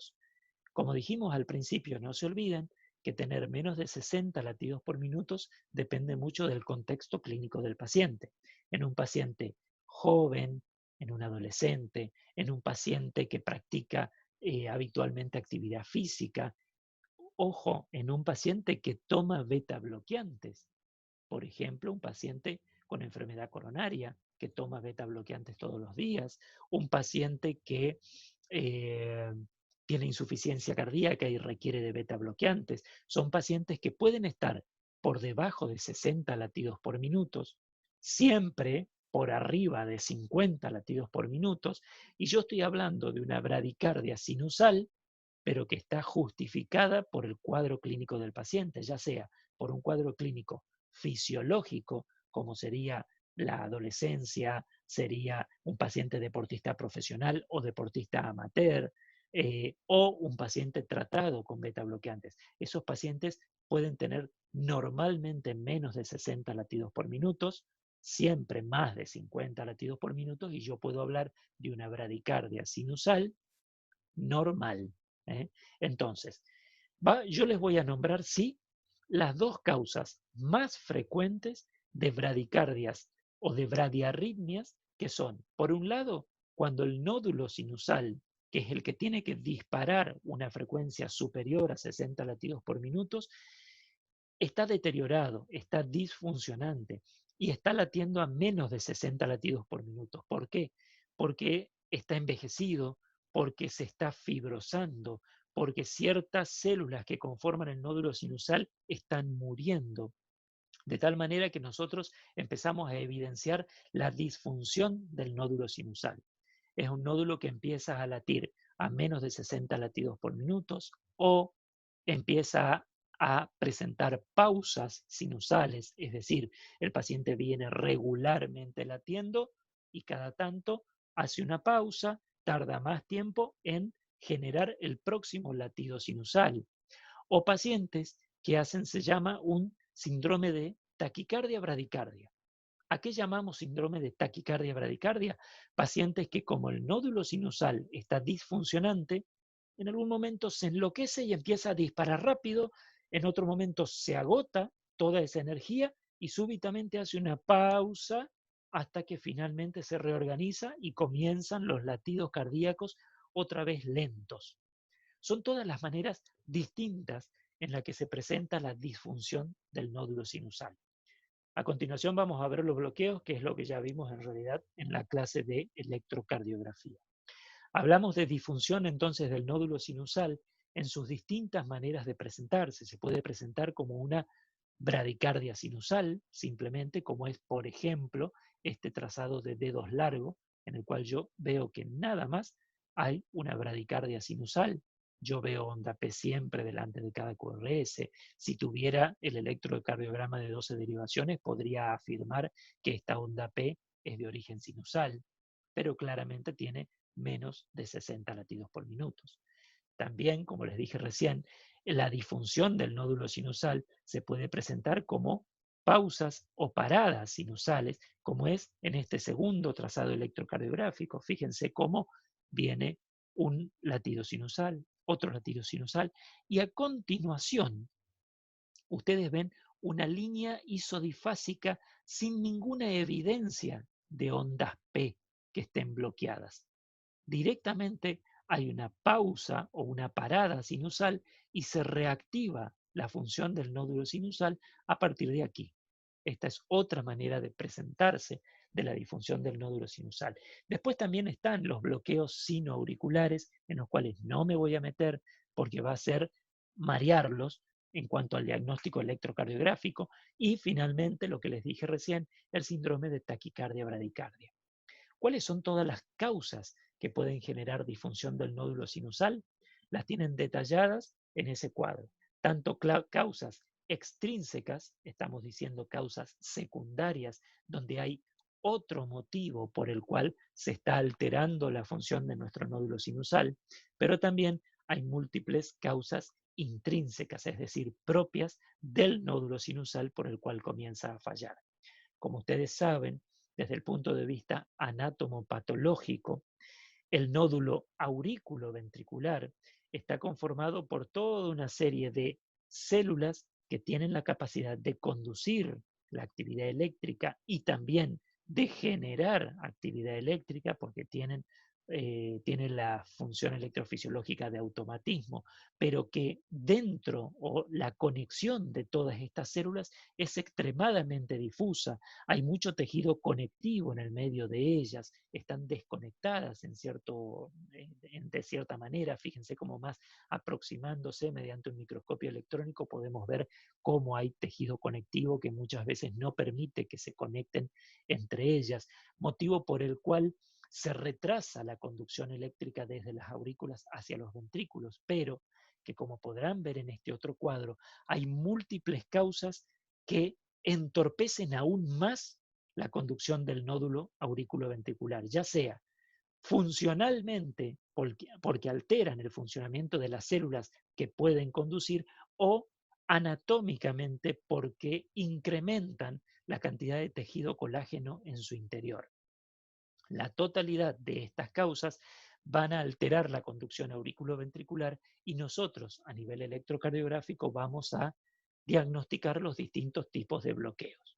Speaker 1: Como dijimos al principio, no se olviden que tener menos de 60 latidos por minuto depende mucho del contexto clínico del paciente. En un paciente joven, en un adolescente, en un paciente que practica habitualmente actividad física, ojo, en un paciente que toma beta bloqueantes. Por ejemplo, un paciente con enfermedad coronaria que toma beta bloqueantes todos los días, un paciente que tiene insuficiencia cardíaca y requiere de beta bloqueantes. Son pacientes que pueden estar por debajo de 60 latidos por minuto, siempre por arriba de 50 latidos por minuto, y yo estoy hablando de una bradicardia sinusal, pero que está justificada por el cuadro clínico del paciente, ya sea por un cuadro clínico fisiológico, como sería la adolescencia, sería un paciente deportista profesional o deportista amateur, o un paciente tratado con beta bloqueantes. Esos pacientes pueden tener normalmente menos de 60 latidos por minuto, siempre más de 50 latidos por minuto, y yo puedo hablar de una bradicardia sinusal normal. Entonces, yo les voy a nombrar, sí, las dos causas más frecuentes de bradicardias o de bradiarritmias, que son, por un lado, cuando el nódulo sinusal, que es el que tiene que disparar una frecuencia superior a 60 latidos por minuto, está deteriorado, está disfuncionante y está latiendo a menos de 60 latidos por minuto. ¿Por qué? Porque está envejecido, porque se está fibrosando, porque ciertas células que conforman el nódulo sinusal están muriendo. De tal manera que nosotros empezamos a evidenciar la disfunción del nódulo sinusal. Es un nódulo que empieza a latir a menos de 60 latidos por minuto o empieza a presentar pausas sinusales, es decir, el paciente viene regularmente latiendo y cada tanto hace una pausa, tarda más tiempo en generar el próximo latido sinusal. O pacientes que hacen, se llama un síndrome de taquicardia bradicardia. ¿A qué llamamos síndrome de taquicardia bradicardia? Pacientes que como el nódulo sinusal está disfuncionante, en algún momento se enloquece y empieza a disparar rápido, en otro momento se agota toda esa energía y súbitamente hace una pausa hasta que finalmente se reorganiza y comienzan los latidos cardíacos otra vez lentos. Son todas las maneras distintas en las que se presenta la disfunción del nódulo sinusal. A continuación vamos a ver los bloqueos, que es lo que ya vimos en realidad en la clase de electrocardiografía. Hablamos de disfunción entonces del nódulo sinusal en sus distintas maneras de presentarse. Se puede presentar como una bradicardia sinusal, simplemente como es, por ejemplo, este trazado de dedos largo, en el cual yo veo que nada más hay una bradicardia sinusal. Yo veo onda P siempre delante de cada QRS. Si tuviera el electrocardiograma de 12 derivaciones, podría afirmar que esta onda P es de origen sinusal, pero claramente tiene menos de 60 latidos por minuto. También, como les dije recién, la disfunción del nódulo sinusal se puede presentar como pausas o paradas sinusales, como es en este segundo trazado electrocardiográfico. Fíjense cómo viene un latido sinusal, otro latido sinusal, y a continuación ustedes ven una línea isodifásica sin ninguna evidencia de ondas P que estén bloqueadas. Directamente hay una pausa o una parada sinusal y se reactiva la función del nódulo sinusal a partir de aquí. Esta es otra manera de presentarse de la disfunción del nódulo sinusal. Después también están los bloqueos sinoauriculares, en los cuales no me voy a meter porque va a ser marearlos en cuanto al diagnóstico electrocardiográfico. Y finalmente, lo que les dije recién, el síndrome de taquicardia bradicardia. ¿Cuáles son todas las causas que pueden generar disfunción del nódulo sinusal? Las tienen detalladas en ese cuadro. Tanto causas extrínsecas, estamos diciendo causas secundarias, donde hay otro motivo por el cual se está alterando la función de nuestro nódulo sinusal, pero también hay múltiples causas intrínsecas, es decir, propias del nódulo sinusal por el cual comienza a fallar. Como ustedes saben, desde el punto de vista anatomopatológico, el nódulo aurículo-ventricular está conformado por toda una serie de células que tienen la capacidad de conducir la actividad eléctrica y también de generar actividad eléctrica porque tienen la función electrofisiológica de automatismo, pero que dentro o la conexión de todas estas células es extremadamente difusa. Hay mucho tejido conectivo en el medio de ellas, están desconectadas de cierta manera. Fíjense cómo más aproximándose mediante un microscopio electrónico podemos ver cómo hay tejido conectivo que muchas veces no permite que se conecten entre ellas, motivo por el cual se retrasa la conducción eléctrica desde las aurículas hacia los ventrículos, pero que como podrán ver en este otro cuadro, hay múltiples causas que entorpecen aún más la conducción del nódulo auriculoventricular, ya sea funcionalmente porque alteran el funcionamiento de las células que pueden conducir o anatómicamente porque incrementan la cantidad de tejido colágeno en su interior. La totalidad de estas causas van a alterar la conducción auriculoventricular y nosotros a nivel electrocardiográfico vamos a diagnosticar los distintos tipos de bloqueos.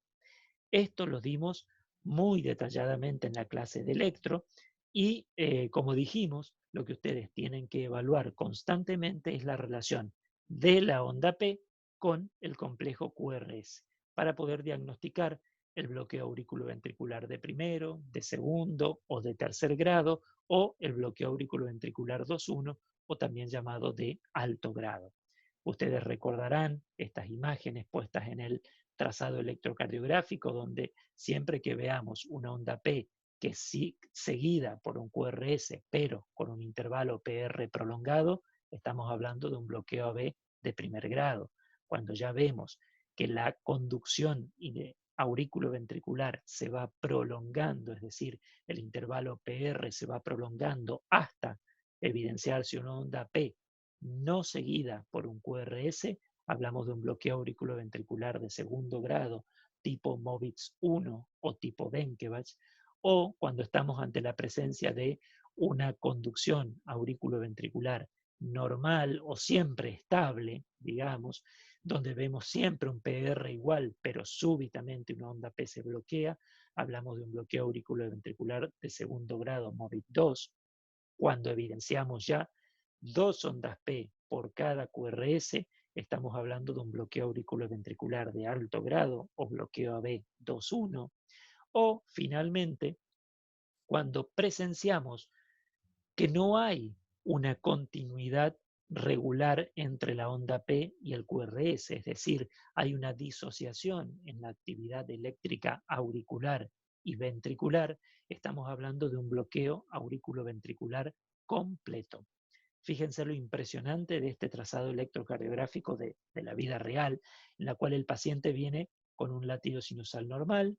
Speaker 1: Esto lo dimos muy detalladamente en la clase de electro y como dijimos, lo que ustedes tienen que evaluar constantemente es la relación de la onda P con el complejo QRS para poder diagnosticar el bloqueo auriculoventricular de primero, de segundo o de tercer grado o el bloqueo auriculoventricular 2.1 o también llamado de alto grado. Ustedes recordarán estas imágenes puestas en el trazado electrocardiográfico, donde siempre que veamos una onda P que sí seguida por un QRS, pero con un intervalo PR prolongado, estamos hablando de un bloqueo AB de primer grado. Cuando ya vemos que la conducción auriculoventricular se va prolongando, es decir, el intervalo PR se va prolongando hasta evidenciarse una onda P no seguida por un QRS, hablamos de un bloqueo auriculoventricular de segundo grado, tipo Movitz 1 o tipo Benkevac, o cuando estamos ante la presencia de una conducción auriculoventricular normal o siempre estable, digamos, donde vemos siempre un PR igual, pero súbitamente una onda P se bloquea, hablamos de un bloqueo auriculoventricular de segundo grado, Movitz 2, cuando evidenciamos ya dos ondas P por cada QRS, estamos hablando de un bloqueo auriculoventricular de alto grado o bloqueo AB 2.1, o finalmente, cuando presenciamos que no hay una continuidad regular entre la onda P y el QRS, es decir, hay una disociación en la actividad eléctrica auricular y ventricular, estamos hablando de un bloqueo auriculoventricular completo. Fíjense lo impresionante de este trazado electrocardiográfico de la vida real, en la cual el paciente viene con un latido sinusal normal,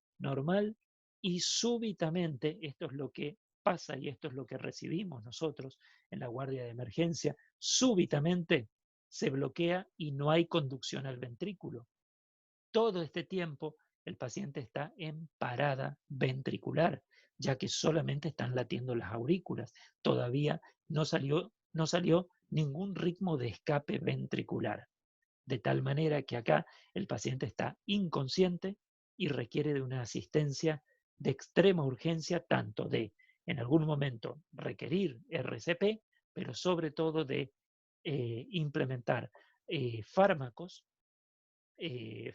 Speaker 1: y súbitamente, esto es lo que pasa y esto es lo que recibimos nosotros en la guardia de emergencia, súbitamente se bloquea y no hay conducción al ventrículo. Todo este tiempo el paciente está en parada ventricular, ya que solamente están latiendo las aurículas. Todavía no salió ningún ritmo de escape ventricular. De tal manera que acá el paciente está inconsciente y requiere de una asistencia de extrema urgencia, tanto de, en algún momento, requerir RCP, pero sobre todo de implementar fármacos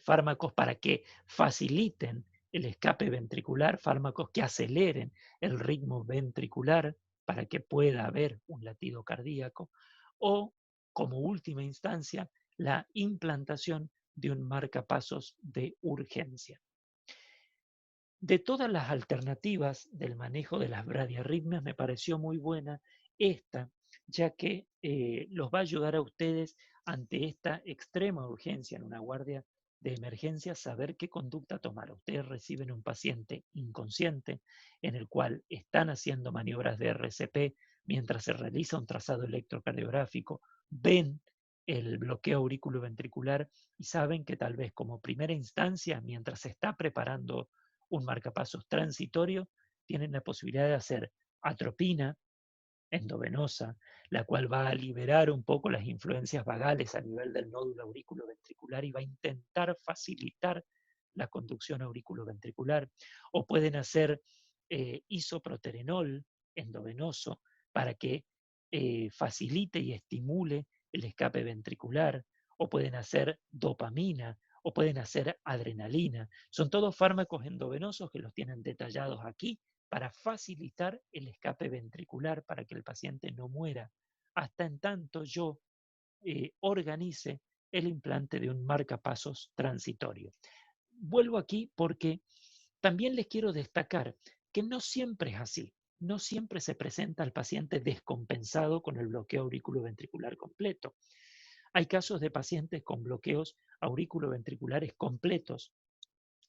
Speaker 1: fármacos para que faciliten el escape ventricular, fármacos que aceleren el ritmo ventricular para que pueda haber un latido cardíaco, o como última instancia, la implantación de un marcapasos de urgencia. De todas las alternativas del manejo de las bradiarritmias, me pareció muy buena esta, ya que los va a ayudar a ustedes ante esta extrema urgencia en una guardia de emergencia, saber qué conducta tomar. Ustedes reciben un paciente inconsciente en el cual están haciendo maniobras de RCP mientras se realiza un trazado electrocardiográfico, ven el bloqueo auriculoventricular y saben que tal vez como primera instancia, mientras se está preparando un marcapasos transitorio, tienen la posibilidad de hacer atropina endovenosa, la cual va a liberar un poco las influencias vagales a nivel del nódulo auriculoventricular y va a intentar facilitar la conducción auriculoventricular. O pueden hacer isoproterenol endovenoso para que facilite y estimule el escape ventricular. O pueden hacer dopamina, o pueden hacer adrenalina. Son todos fármacos endovenosos que los tienen detallados aquí para facilitar el escape ventricular, para que el paciente no muera, hasta en tanto yo organice el implante de un marcapasos transitorio. Vuelvo aquí porque también les quiero destacar que no siempre es así. No siempre se presenta al paciente descompensado con el bloqueo auriculoventricular completo. Hay casos de pacientes con bloqueos auriculoventriculares completos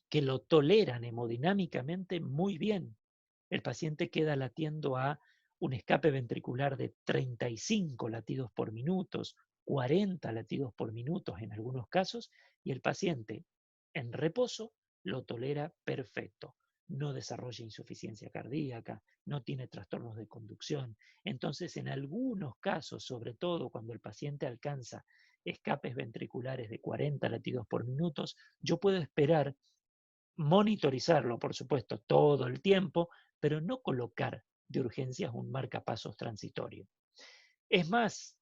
Speaker 1: que lo toleran hemodinámicamente muy bien. El paciente queda latiendo a un escape ventricular de 35 latidos por minuto, 40 latidos por minuto en algunos casos, y el paciente en reposo lo tolera perfecto. No desarrolla insuficiencia cardíaca, no tiene trastornos de conducción. Entonces, en algunos casos, sobre todo cuando el paciente alcanza escapes ventriculares de 40 latidos por minuto, yo puedo esperar monitorizarlo, por supuesto, todo el tiempo, pero no colocar de urgencias un marcapasos transitorio. Es más,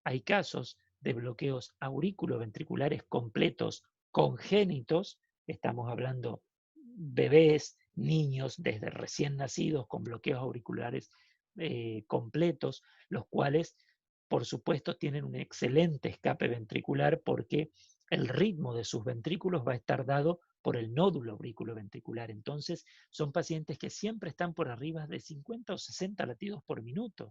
Speaker 1: hay casos de bloqueos auriculoventriculares completos congénitos, estamos hablando bebés, niños desde recién nacidos con bloqueos auriculares completos, los cuales por supuesto tienen un excelente escape ventricular porque el ritmo de sus ventrículos va a estar dado por el nódulo auriculoventricular. Entonces son pacientes que siempre están por arriba de 50 o 60 latidos por minuto.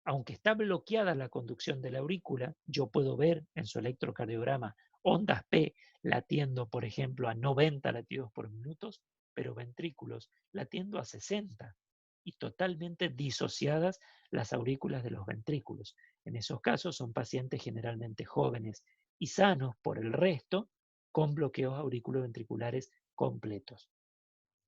Speaker 1: Aunque está bloqueada la conducción de la aurícula, yo puedo ver en su electrocardiograma ondas P latiendo, por ejemplo, a 90 latidos por minuto, pero ventrículos latiendo a 60 y totalmente disociadas las aurículas de los ventrículos. En esos casos son pacientes generalmente jóvenes y sanos por el resto, con bloqueos auriculoventriculares completos,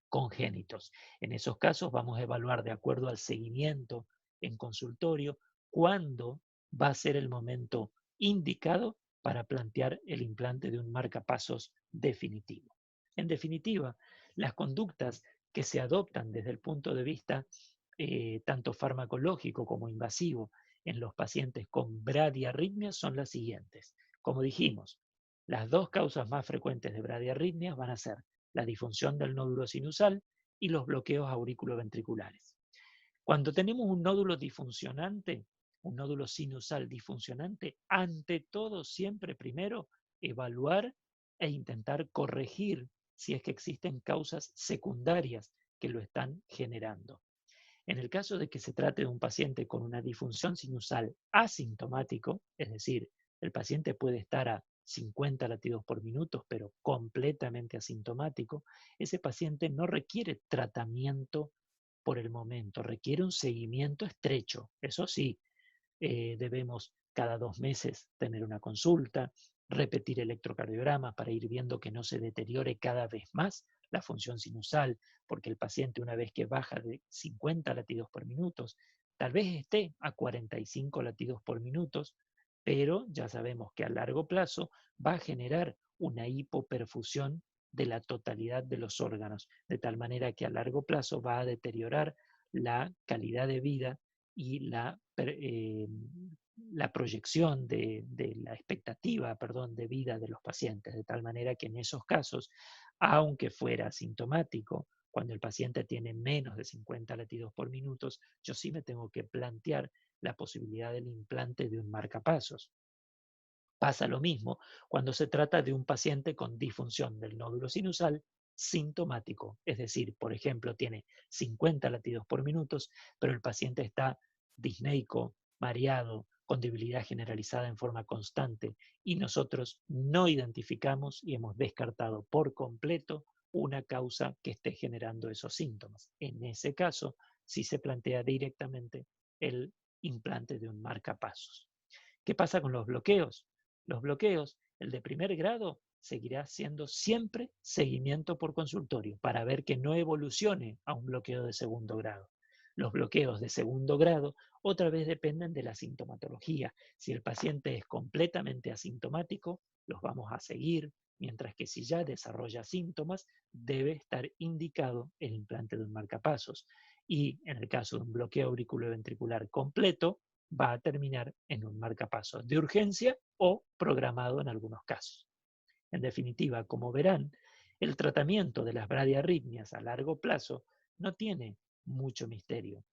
Speaker 1: congénitos. En esos casos vamos a evaluar de acuerdo al seguimiento en consultorio cuándo va a ser el momento indicado para plantear el implante de un marcapasos definitivo. En definitiva, las conductas que se adoptan desde el punto de vista tanto farmacológico como invasivo en los pacientes con bradiarritmias son las siguientes. Como dijimos, las dos causas más frecuentes de bradiarritmias van a ser la disfunción del nódulo sinusal y los bloqueos auriculoventriculares. Cuando tenemos un nódulo disfuncionante, un nódulo sinusal disfuncionante, ante todo siempre primero evaluar e intentar corregir si es que existen causas secundarias que lo están generando. En el caso de que se trate de un paciente con una disfunción sinusal asintomático, es decir, el paciente puede estar a 50 latidos por minuto, pero completamente asintomático, ese paciente no requiere tratamiento por el momento, requiere un seguimiento estrecho. Eso sí, debemos cada 2 meses tener una consulta, repetir electrocardiogramas para ir viendo que no se deteriore cada vez más la función sinusal, porque el paciente una vez que baja de 50 latidos por minuto, tal vez esté a 45 latidos por minuto, pero ya sabemos que a largo plazo va a generar una hipoperfusión de la totalidad de los órganos, de tal manera que a largo plazo va a deteriorar la calidad de vida y la proyección de la expectativa, perdón, de vida de los pacientes, de tal manera que en esos casos, aunque fuera asintomático, cuando el paciente tiene menos de 50 latidos por minuto, yo sí me tengo que plantear la posibilidad del implante de un marcapasos. Pasa lo mismo cuando se trata de un paciente con disfunción del nódulo sinusal sintomático, es decir, por ejemplo, tiene 50 latidos por minuto, pero el paciente está disneico, mareado, con debilidad generalizada en forma constante y nosotros no identificamos y hemos descartado por completo una causa que esté generando esos síntomas. En ese caso, sí se plantea directamente el implante de un marcapasos. ¿Qué pasa con los bloqueos? Los bloqueos, el de primer grado, seguirá siendo siempre seguimiento por consultorio para ver que no evolucione a un bloqueo de segundo grado. Los bloqueos de segundo grado otra vez dependen de la sintomatología. Si el paciente es completamente asintomático, los vamos a seguir, mientras que si ya desarrolla síntomas, debe estar indicado el implante de un marcapasos. Y en el caso de un bloqueo auriculoventricular completo, va a terminar en un marcapasos de urgencia o programado en algunos casos. En definitiva, como verán, el tratamiento de las bradiarritmias a largo plazo no tiene mucho misterio.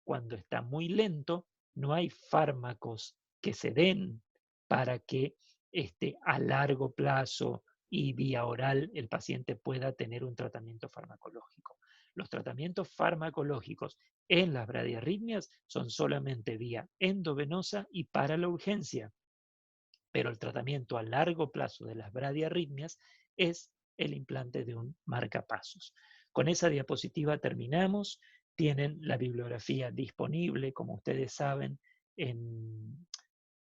Speaker 1: Cuando está muy lento, no hay fármacos que se den para que a largo plazo y vía oral el paciente pueda tener un tratamiento farmacológico. Los tratamientos farmacológicos en las bradiarritmias son solamente vía endovenosa y para la urgencia, pero el tratamiento a largo plazo de las bradiarritmias es el implante de un marcapasos. Con esa diapositiva terminamos. Tienen la bibliografía disponible, como ustedes saben, en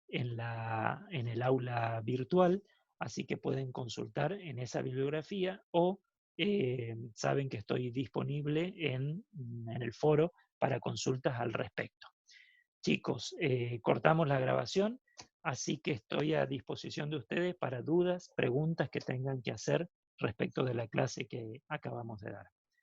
Speaker 1: el aula virtual, así que pueden consultar en esa bibliografía o saben que estoy disponible en el foro para consultas al respecto. Chicos, cortamos la grabación, así que estoy a disposición de ustedes para dudas, preguntas que tengan que hacer respecto de la clase que acabamos de dar.